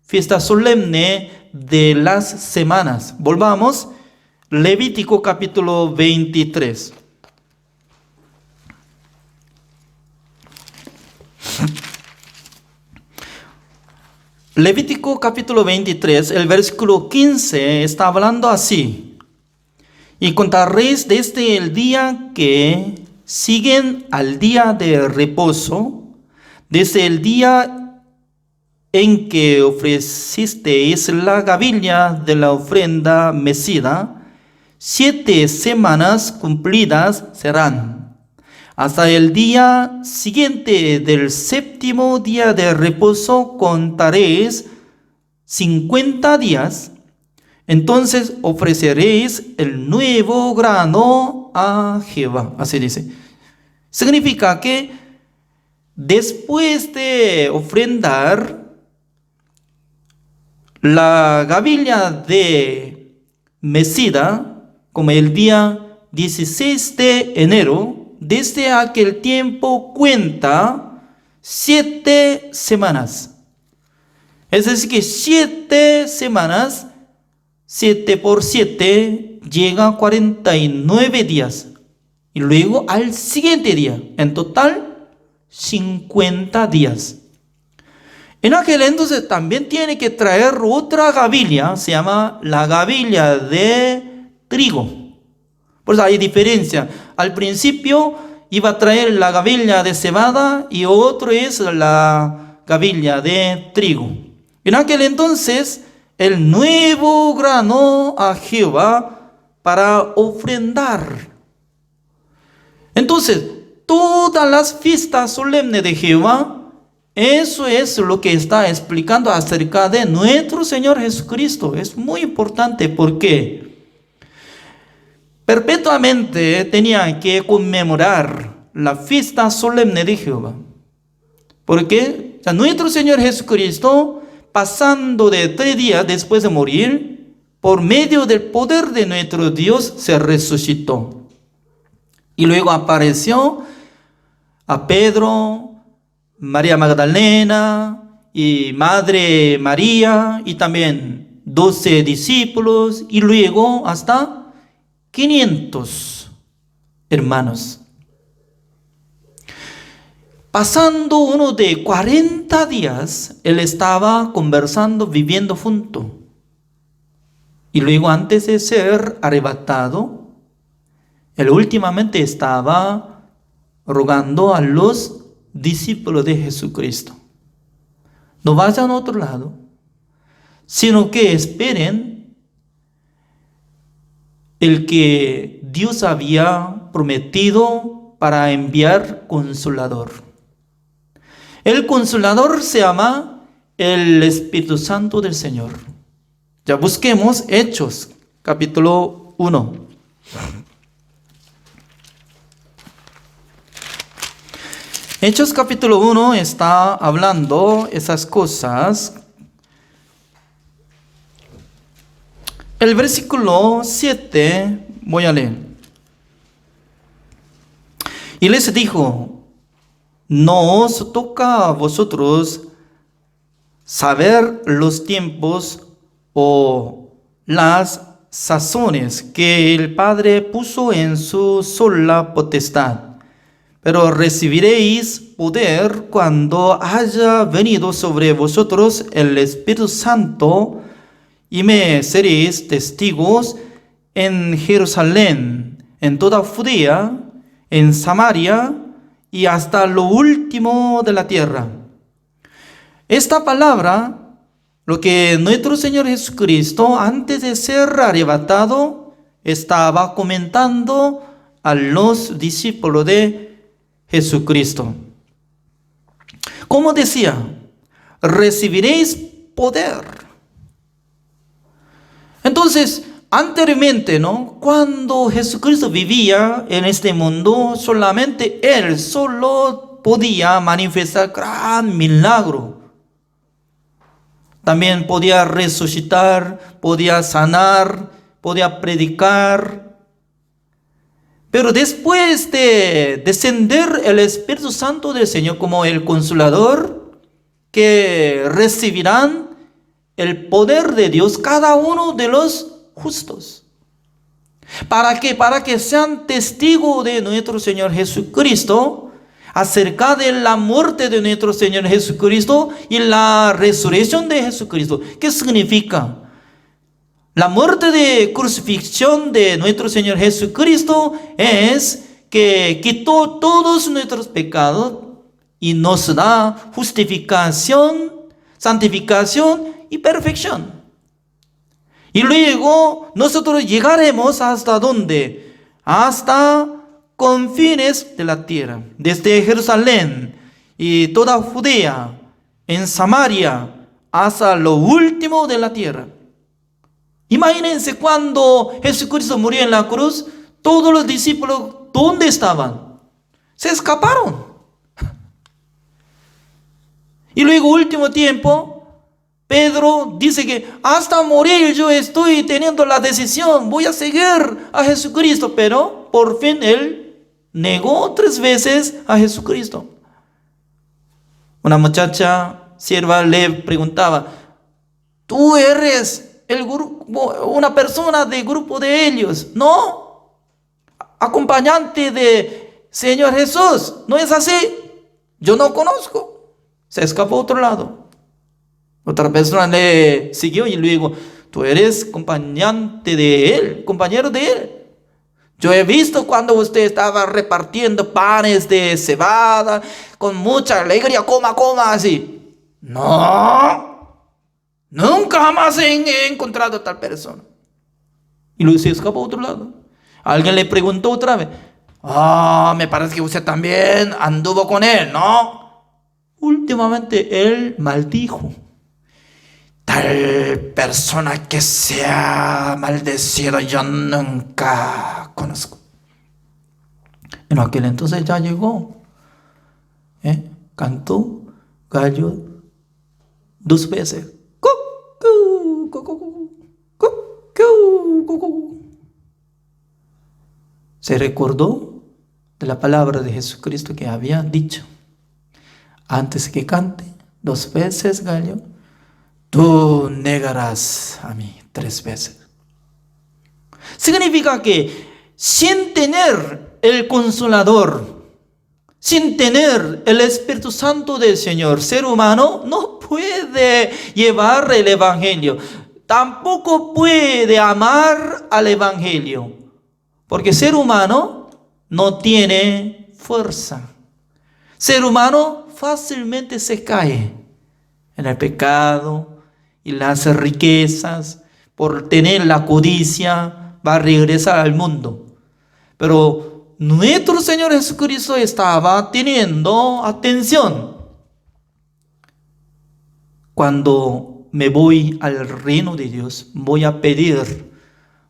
fiesta solemne de las semanas. Volvamos, Levítico capítulo 23. Levítico capítulo 23, el versículo 15 está hablando así. Y contaréis desde el día que siguen al día de reposo, desde el día en que ofrecisteis la gavilla de la ofrenda mecida, 7 semanas cumplidas serán. Hasta el día siguiente del séptimo día de reposo contaréis 50 días. Entonces ofreceréis el nuevo grano a Jehová. Así dice. Significa que después de ofrendar la gavilla de mecida, como el día 16 de enero, desde aquel tiempo cuenta 7 semanas. Es decir, que 7 semanas, 7 por 7, llega a 49 días. Y luego al siguiente día, en total, 50 días. En aquel entonces también tiene que traer otra gavilla, se llama la gavilla de trigo. Por eso hay diferencia. Al principio iba a traer la gavilla de cebada y otro es la gavilla de trigo. En aquel entonces, el nuevo grano a Jehová para ofrendar. Entonces, todas las fiestas solemnes de Jehová, eso es lo que está explicando acerca de nuestro Señor Jesucristo. Es muy importante porque perpetuamente tenían que conmemorar la fiesta solemne de Jehová. Porque nuestro Señor Jesucristo, pasando de 3 días después de morir, por medio del poder de nuestro Dios, se resucitó. Y luego apareció a Pedro, María Magdalena y Madre María, y también 12 discípulos, y luego hasta 500 hermanos. Pasando uno de 40 días, él estaba conversando, viviendo junto. Y luego, antes de ser arrebatado, él últimamente estaba rogando a los discípulos de Jesucristo: no vayan a otro lado, sino que esperen el que Dios había prometido para enviar consolador. El consolador se llama el Espíritu Santo del Señor. Ya busquemos Hechos, capítulo 1. Hechos capítulo 1 está hablando esas cosas. El versículo 7 voy a leer. Y les dijo: no os toca a vosotros saber los tiempos o las sazones que el Padre puso en su sola potestad, pero recibiréis poder cuando haya venido sobre vosotros el Espíritu Santo, y me seréis testigos en Jerusalén, en toda Judea, en Samaria y hasta lo último de la tierra. Esta palabra, lo que nuestro Señor Jesucristo, antes de ser arrebatado, estaba comentando a los discípulos de Jesucristo. Como decía, recibiréis poder. Entonces, anteriormente, cuando Jesucristo vivía en este mundo, solamente Él solo podía manifestar gran milagro. También podía resucitar, podía sanar, podía predicar. Pero después de descender el Espíritu Santo del Señor como el Consolador, que recibirán el poder de Dios cada uno de los justos. ¿Para qué? Para que sean testigos de nuestro Señor Jesucristo acerca de la muerte de nuestro Señor Jesucristo y la resurrección de Jesucristo. ¿Qué significa? La muerte de crucifixión de nuestro Señor Jesucristo es que quitó todos nuestros pecados y nos da justificación, santificación y perfección. Y luego nosotros llegaremos hasta ¿dónde? Hasta confines de la tierra, desde Jerusalén y toda Judea, en Samaria, hasta lo último de la tierra. Imagínense cuando Jesucristo murió en la cruz, todos los discípulos, ¿dónde estaban? Se escaparon. Y luego, último tiempo, Pedro dice que hasta morir yo estoy teniendo la decisión, voy a seguir a Jesucristo, pero por fin él negó 3 veces a Jesucristo. Una muchacha sierva le preguntaba: ¿tú eres una persona del grupo de ellos? No, acompañante de Señor Jesús, ¿no es así? Yo no conozco. Se escapó a otro lado. Otra persona le siguió y luego: tú eres acompañante de él, compañero de él. Yo he visto cuando usted estaba repartiendo panes de cebada con mucha alegría, coma, así. No, nunca jamás he encontrado a tal persona. Y luego se escapó a otro lado. Alguien le preguntó otra vez: me parece que usted también anduvo con él, ¿no? Últimamente él maldijo: tal persona que sea maldecido yo nunca conozco. En aquel entonces ya llegó, cantó gallo 2 veces. Cucú, cucú, cucú, cucú. Se recordó de la palabra de Jesucristo que había dicho: antes que cante 2 veces gallo, tú negarás a mí 3 veces. Significa que sin tener el Consolador, sin tener el Espíritu Santo del Señor, ser humano no puede llevar el Evangelio. Tampoco puede amar al Evangelio. Porque ser humano no tiene fuerza. Ser humano fácilmente se cae en el pecado y las riquezas, por tener la codicia, va a regresar al mundo. Pero nuestro Señor Jesucristo estaba teniendo atención. Cuando me voy al reino de Dios, voy a pedir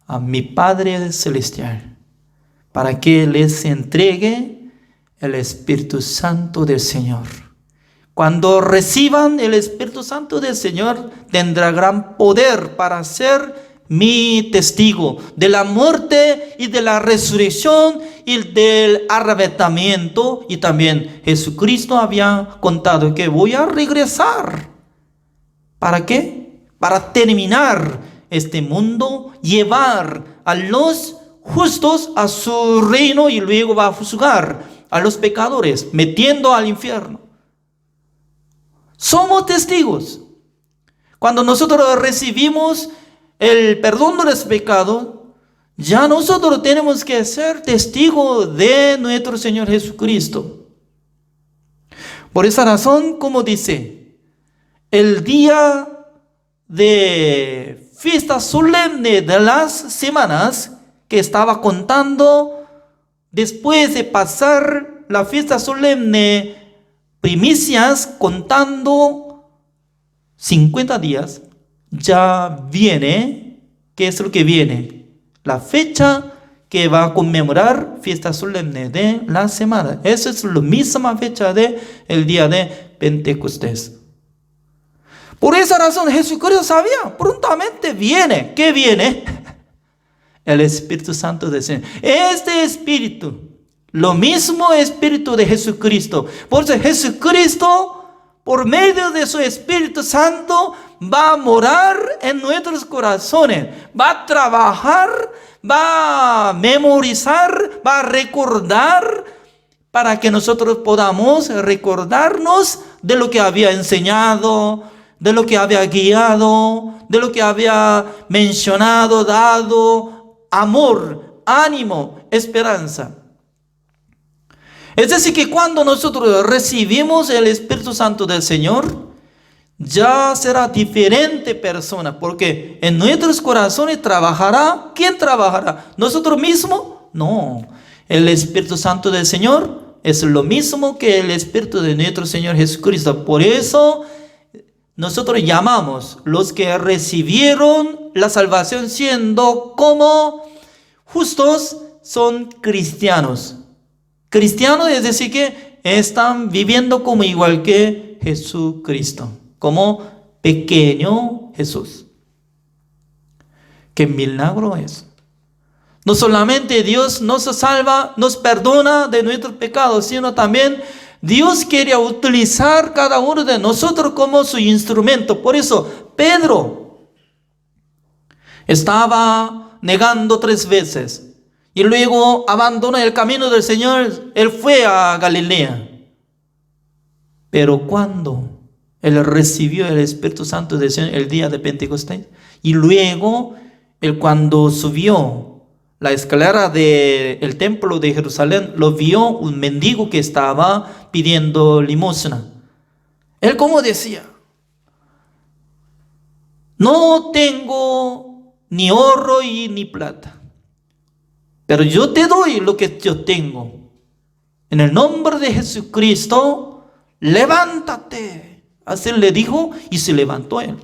a mi Padre Celestial para que les entregue el Espíritu Santo del Señor. Cuando reciban el Espíritu Santo del Señor, tendrá gran poder para ser mi testigo de la muerte y de la resurrección y del arrebatamiento. Y también Jesucristo había contado que voy a regresar. ¿Para qué? Para terminar este mundo, llevar a los justos a su reino y luego va a juzgar a los pecadores, metiendo al infierno. Somos testigos. Cuando nosotros recibimos el perdón de los pecados, ya nosotros tenemos que ser testigos de nuestro Señor Jesucristo. Por esa razón, como dice, el día de fiesta solemne de las semanas que estaba contando, después de pasar la fiesta solemne, primicias, contando 50 días, ya viene, ¿qué es lo que viene? La fecha que va a conmemorar fiesta solemne de la semana. Esa es la misma fecha del día de Pentecostés. Por esa razón Jesucristo sabía, prontamente viene. ¿Qué viene? El Espíritu Santo del Señor. Este Espíritu, lo mismo Espíritu de Jesucristo. Por eso Jesucristo, por medio de su Espíritu Santo, va a morar en nuestros corazones. Va a trabajar, va a memorizar, va a recordar, para que nosotros podamos recordarnos de lo que había enseñado, de lo que había guiado, de lo que había mencionado, dado amor, ánimo, esperanza. Es decir, que cuando nosotros recibimos el Espíritu Santo del Señor, ya será diferente persona, porque en nuestros corazones trabajará. ¿Quién trabajará? ¿Nosotros mismos? No. El Espíritu Santo del Señor es lo mismo que el Espíritu de nuestro Señor Jesucristo. Por eso nosotros llamamos los que recibieron la salvación siendo como justos, son cristianos. Cristianos es decir que están viviendo como igual que Jesucristo, como pequeño Jesús. ¿Qué milagro es? No solamente Dios nos salva, nos perdona de nuestros pecados, sino también Dios quiere utilizar cada uno de nosotros como su instrumento. Por eso Pedro estaba negando 3 veces y luego abandonó el camino del Señor. Él fue a Galilea. Pero cuando él recibió el Espíritu Santo del Señor el día de Pentecostés, y luego él cuando subió la escalera del templo de Jerusalén, lo vio un mendigo que estaba pidiendo limosna. Él como decía: no tengo ni oro y ni plata, pero yo te doy lo que yo tengo. En el nombre de Jesucristo, levántate. Así le dijo y se levantó él.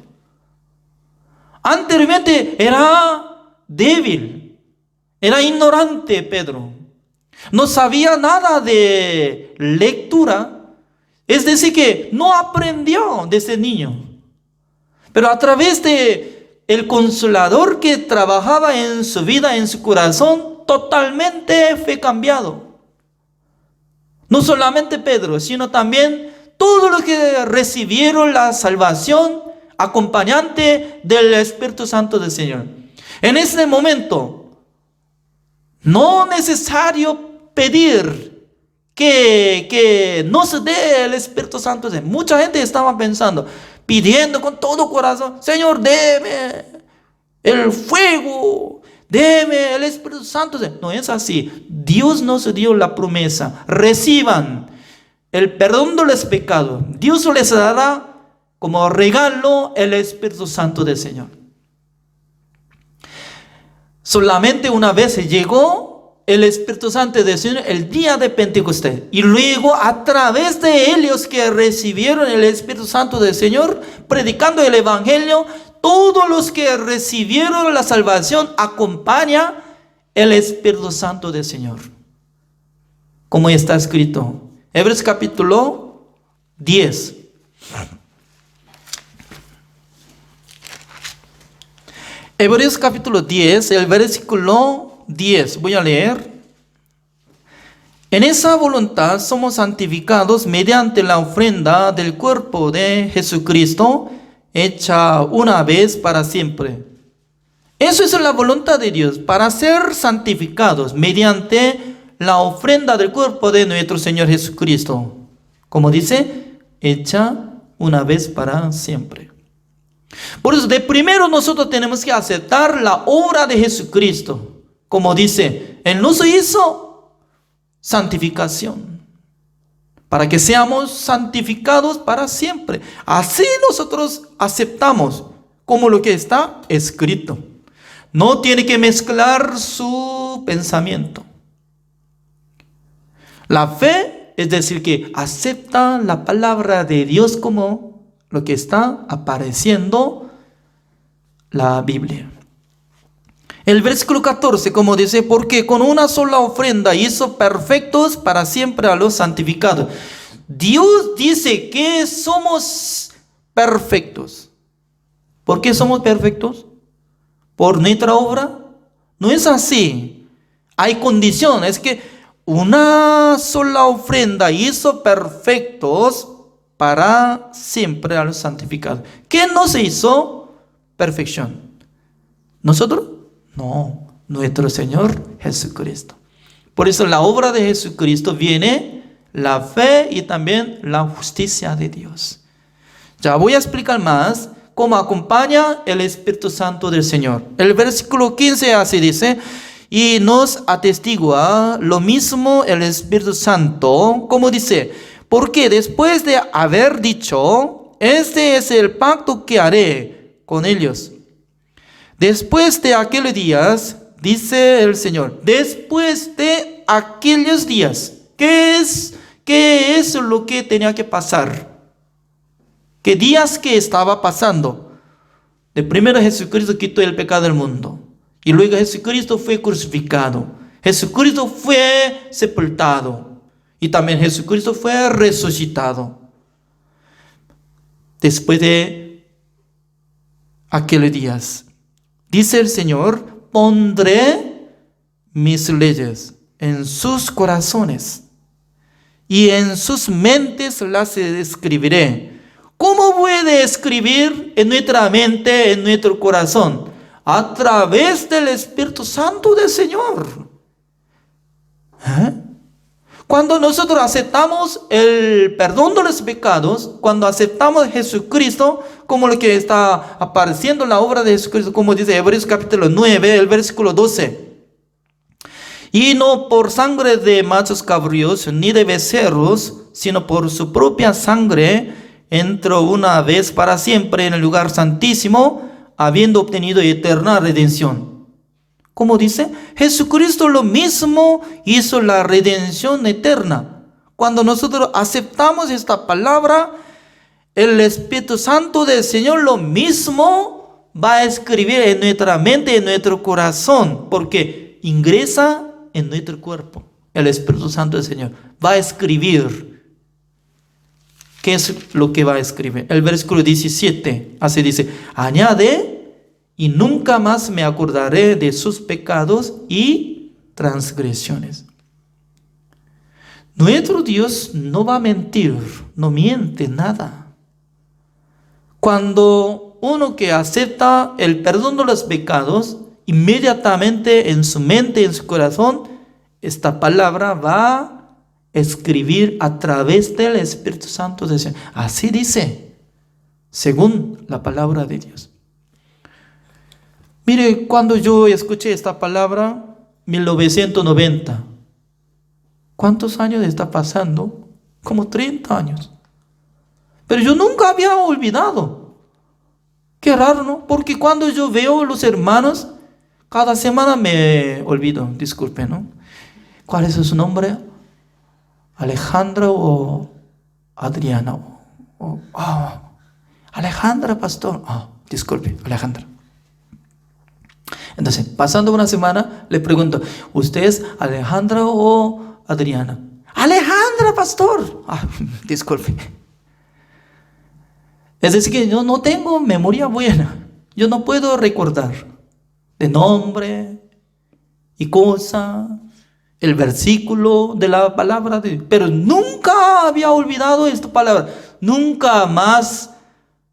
Anteriormente era débil. Era ignorante Pedro. No sabía nada de lectura. Es decir que no aprendió desde niño. Pero a través de el Consolador que trabajaba en su vida, en su corazón, totalmente fue cambiado. No solamente Pedro, sino también todos los que recibieron la salvación acompañante del Espíritu Santo del Señor. En ese momento, no es necesario pedir que no se dé el Espíritu Santo. Mucha gente estaba pensando, pidiendo con todo corazón: Señor, deme el fuego, deme el Espíritu Santo. No es así. Dios nos dio la promesa: reciban el perdón de los pecados. Dios les dará como regalo el Espíritu Santo del Señor. Solamente una vez llegó el Espíritu Santo del Señor el día de Pentecostés. Y luego a través de ellos que recibieron el Espíritu Santo del Señor, predicando el Evangelio, todos los que recibieron la salvación acompaña el Espíritu Santo del Señor. Como está escrito. Hebreos capítulo 10. Hebreos capítulo 10, el versículo 10. Voy a leer. En esa voluntad somos santificados mediante la ofrenda del cuerpo de Jesucristo, hecha una vez para siempre. Eso es la voluntad de Dios, para ser santificados mediante la ofrenda del cuerpo de nuestro Señor Jesucristo. Como dice, hecha una vez para siempre. Por eso, de primero nosotros tenemos que aceptar la obra de Jesucristo. Como dice, Él nos hizo santificación, para que seamos santificados para siempre. Así nosotros aceptamos como lo que está escrito. No tiene que mezclar su pensamiento. La fe, es decir, que acepta la palabra de Dios como lo que está apareciendo la Biblia. El versículo 14, como dice, porque con una sola ofrenda hizo perfectos para siempre a los santificados. Dios dice que somos perfectos. ¿Por qué somos perfectos? ¿Por nuestra obra? No es así. Hay condiciones. Es que una sola ofrenda hizo perfectos para siempre a los santificados. ¿Qué nos hizo perfección? ¿Nosotros? No, nuestro Señor Jesucristo. Por eso la obra de Jesucristo viene la fe y también la justicia de Dios. Ya voy a explicar más cómo acompaña el Espíritu Santo del Señor. El versículo 15 así dice, y nos atestigua lo mismo el Espíritu Santo, como dice, porque después de haber dicho, este es el pacto que haré con ellos. Después de aquellos días, dice el Señor, después de aquellos días, ¿qué es lo que tenía que pasar? ¿Qué días que estaba pasando? De primero Jesucristo quitó el pecado del mundo. Y luego Jesucristo fue crucificado. Jesucristo fue sepultado. Y también Jesucristo fue resucitado. Después de aquellos días, dice el Señor, pondré mis leyes en sus corazones y en sus mentes las escribiré. ¿Cómo puede escribir en nuestra mente, en nuestro corazón? A través del Espíritu Santo del Señor. Cuando nosotros aceptamos el perdón de los pecados, cuando aceptamos a Jesucristo, como lo que está apareciendo en la obra de Jesucristo, como dice Hebreos capítulo 9, el versículo 12. Y no por sangre de machos cabríos, ni de becerros, sino por su propia sangre, entró una vez para siempre en el lugar santísimo, habiendo obtenido eterna redención. Como dice, Jesucristo lo mismo hizo la redención eterna. Cuando nosotros aceptamos esta palabra, el Espíritu Santo del Señor lo mismo va a escribir en nuestra mente, en nuestro corazón, porque ingresa en nuestro cuerpo. El Espíritu Santo del Señor va a escribir. ¿Qué es lo que va a escribir? El versículo 17, así dice, añade, y nunca más me acordaré de sus pecados y transgresiones. Nuestro Dios no va a mentir, no miente nada. Cuando uno que acepta el perdón de los pecados, inmediatamente en su mente, en su corazón, esta palabra va a escribir a través del Espíritu Santo de Dios. Así dice, según la palabra de Dios. Mire, cuando yo escuché esta palabra, 1990, ¿cuántos años está pasando? Como 30 años. Pero yo nunca había olvidado. Qué raro, ¿no? Porque cuando yo veo a los hermanos, cada semana me olvido, disculpe, ¿no? ¿Cuál es su nombre? Alejandra o Adriana. Alejandra, pastor. Disculpe, Alejandra. Entonces, pasando una semana, le pregunto, ¿usted es Alejandra o Adriana? Alejandra, pastor. Disculpe. Es decir, que yo no tengo memoria buena. Yo no puedo recordar de nombre y cosa, el versículo de la palabra de Dios. Pero nunca había olvidado esta palabra. Nunca más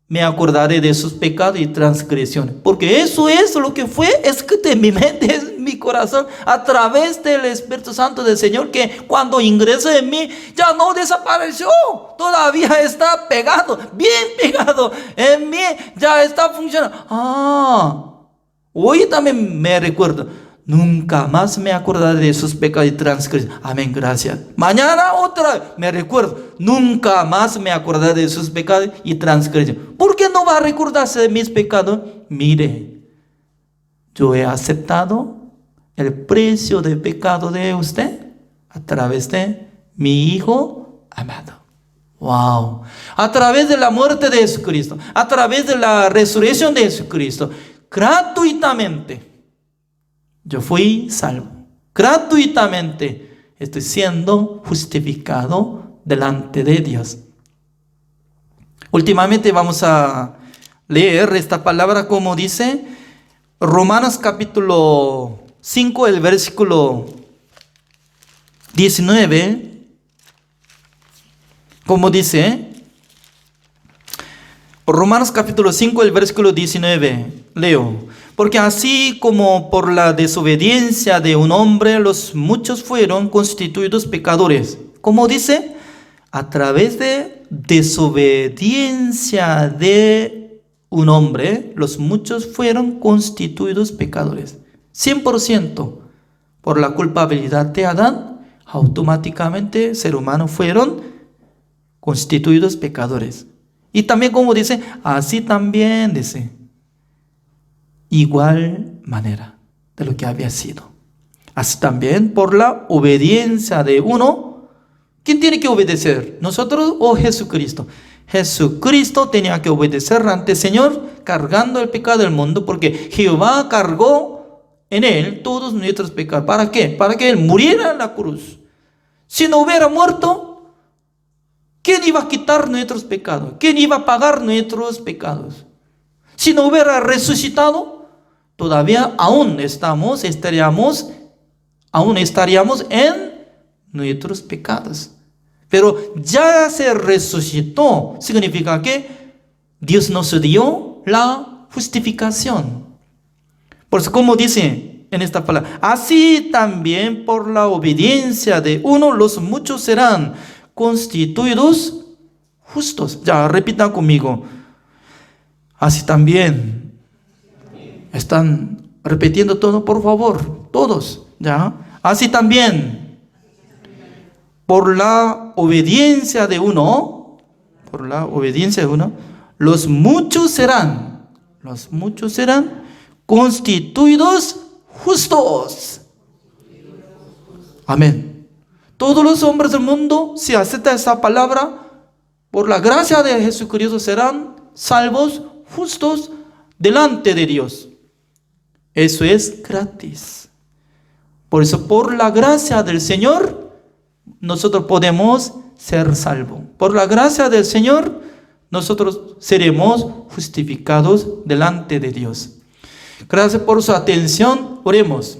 me acordaré de sus pecados y transgresiones. Porque eso es lo que fue escrito en mi mente, en mi corazón, a través del Espíritu Santo del Señor, que cuando ingresó en mí, ya no desapareció. Todavía está pegado, bien pegado en mí, ya está funcionando. Hoy también me recuerdo. Nunca más me acordaré de sus pecados y transgresiones. Amén, gracias. Mañana otra vez me recuerdo. Nunca más me acordaré de sus pecados y transgresiones. ¿Por qué no va a recordarse de mis pecados? Mire, yo he aceptado el precio del pecado de usted a través de mi Hijo amado. Wow. A través de la muerte de Jesucristo, a través de la resurrección de Jesucristo, gratuitamente yo fui salvo. Gratuitamente estoy siendo justificado delante de Dios. Últimamente vamos a leer esta palabra como dice Romanos capítulo 5, el versículo 19. Como dice Romanos capítulo 5, el versículo 19. Leo. Porque así como por la desobediencia de un hombre los muchos fueron constituidos pecadores. Como dice, a través de desobediencia de un hombre los muchos fueron constituidos pecadores. 100% por la culpabilidad de Adán, automáticamente ser humano fueron constituidos pecadores. Y también como dice, así también dice, igual manera de lo que había sido. Así también por la obediencia de uno. ¿Quién tiene que obedecer? ¿Nosotros o Jesucristo? Jesucristo tenía que obedecer ante el Señor, cargando el pecado del mundo, porque Jehová cargó en él todos nuestros pecados. ¿Para qué? Para que él muriera en la cruz. Si no hubiera muerto, ¿quién iba a quitar nuestros pecados? ¿Quién iba a pagar nuestros pecados? Si no hubiera resucitado, todavía estaríamos en nuestros pecados. Pero ya se resucitó, significa que Dios nos dio la justificación. Por eso, como dice en esta palabra, así también por la obediencia de uno, los muchos serán constituidos justos. Ya, repitan conmigo. Así también. Están repitiendo todo, por favor, todos, ¿ya? Así también, por la obediencia de uno, los muchos serán constituidos justos. Amén. Todos los hombres del mundo, si aceptan esa palabra, por la gracia de Jesucristo serán salvos, justos delante de Dios. Eso es gratis. Por eso, por la gracia del Señor, nosotros podemos ser salvos. Por la gracia del Señor, nosotros seremos justificados delante de Dios. Gracias por su atención. Oremos.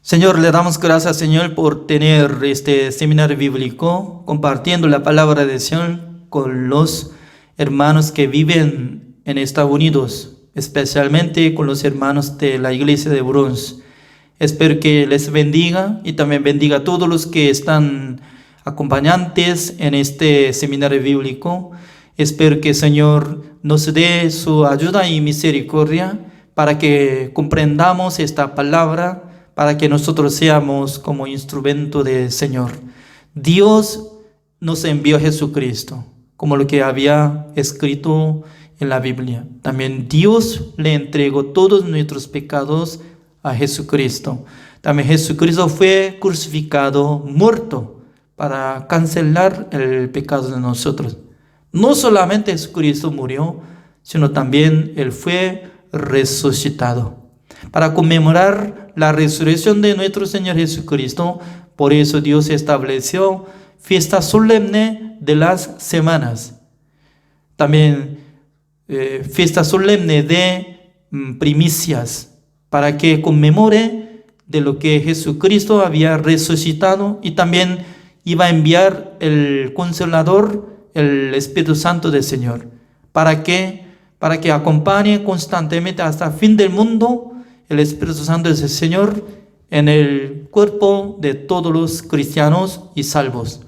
Señor, le damos gracias, Señor, por tener este seminario bíblico, compartiendo la palabra de Señor con los hermanos que viven en Estados Unidos, especialmente con los hermanos de la iglesia de Bronx. Espero que les bendiga y también bendiga a todos los que están acompañantes en este seminario bíblico. Espero que el Señor nos dé su ayuda y misericordia para que comprendamos esta palabra, para que nosotros seamos como instrumento del Señor. Dios nos envió a Jesucristo como lo que había escrito en la Biblia. También Dios le entregó todos nuestros pecados a Jesucristo. También Jesucristo fue crucificado, muerto, para cancelar el pecado de nosotros. No solamente Jesucristo murió, sino también Él fue resucitado. Para conmemorar la resurrección de nuestro Señor Jesucristo, por eso Dios estableció fiesta solemne de las semanas. También fiesta solemne de primicias, para que conmemore de lo que Jesucristo había resucitado, y también iba a enviar el Consolador, el Espíritu Santo del Señor, para que acompañe constantemente hasta el fin del mundo el Espíritu Santo del Señor en el cuerpo de todos los cristianos y salvos.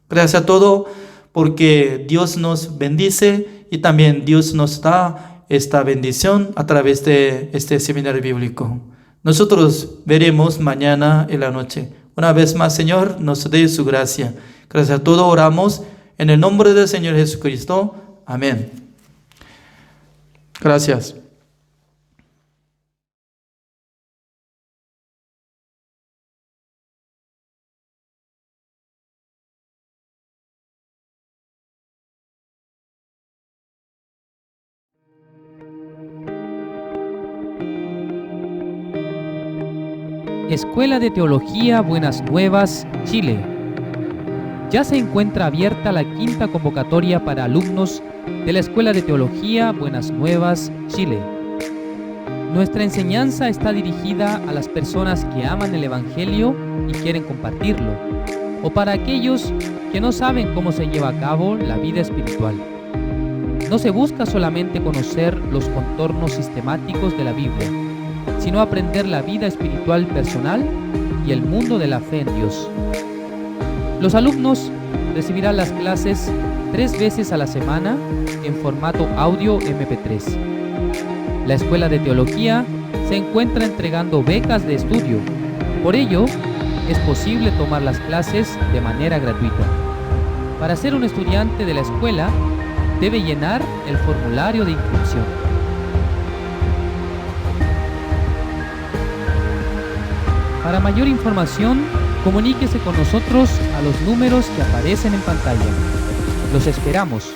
Gracias a todos, porque Dios nos bendice y también Dios nos da esta bendición a través de este seminario bíblico. Nosotros veremos mañana en la noche. Una vez más, Señor, nos dé su gracia. Gracias a todos, oramos en el nombre del Señor Jesucristo. Amén. Gracias. Escuela de Teología Buenas Nuevas, Chile. Ya se encuentra abierta la quinta convocatoria para alumnos de la Escuela de Teología Buenas Nuevas, Chile. Nuestra enseñanza está dirigida a las personas que aman el Evangelio y quieren compartirlo, o para aquellos que no saben cómo se lleva a cabo la vida espiritual. No se busca solamente conocer los contornos sistemáticos de la Biblia, sino aprender la vida espiritual personal y el mundo de la fe en Dios. Los alumnos recibirán las clases 3 veces a la semana en formato audio MP3. La Escuela de Teología se encuentra entregando becas de estudio. Por ello, es posible tomar las clases de manera gratuita. Para ser un estudiante de la escuela, debe llenar el formulario de inscripción. Para mayor información, comuníquese con nosotros a los números que aparecen en pantalla. Los esperamos.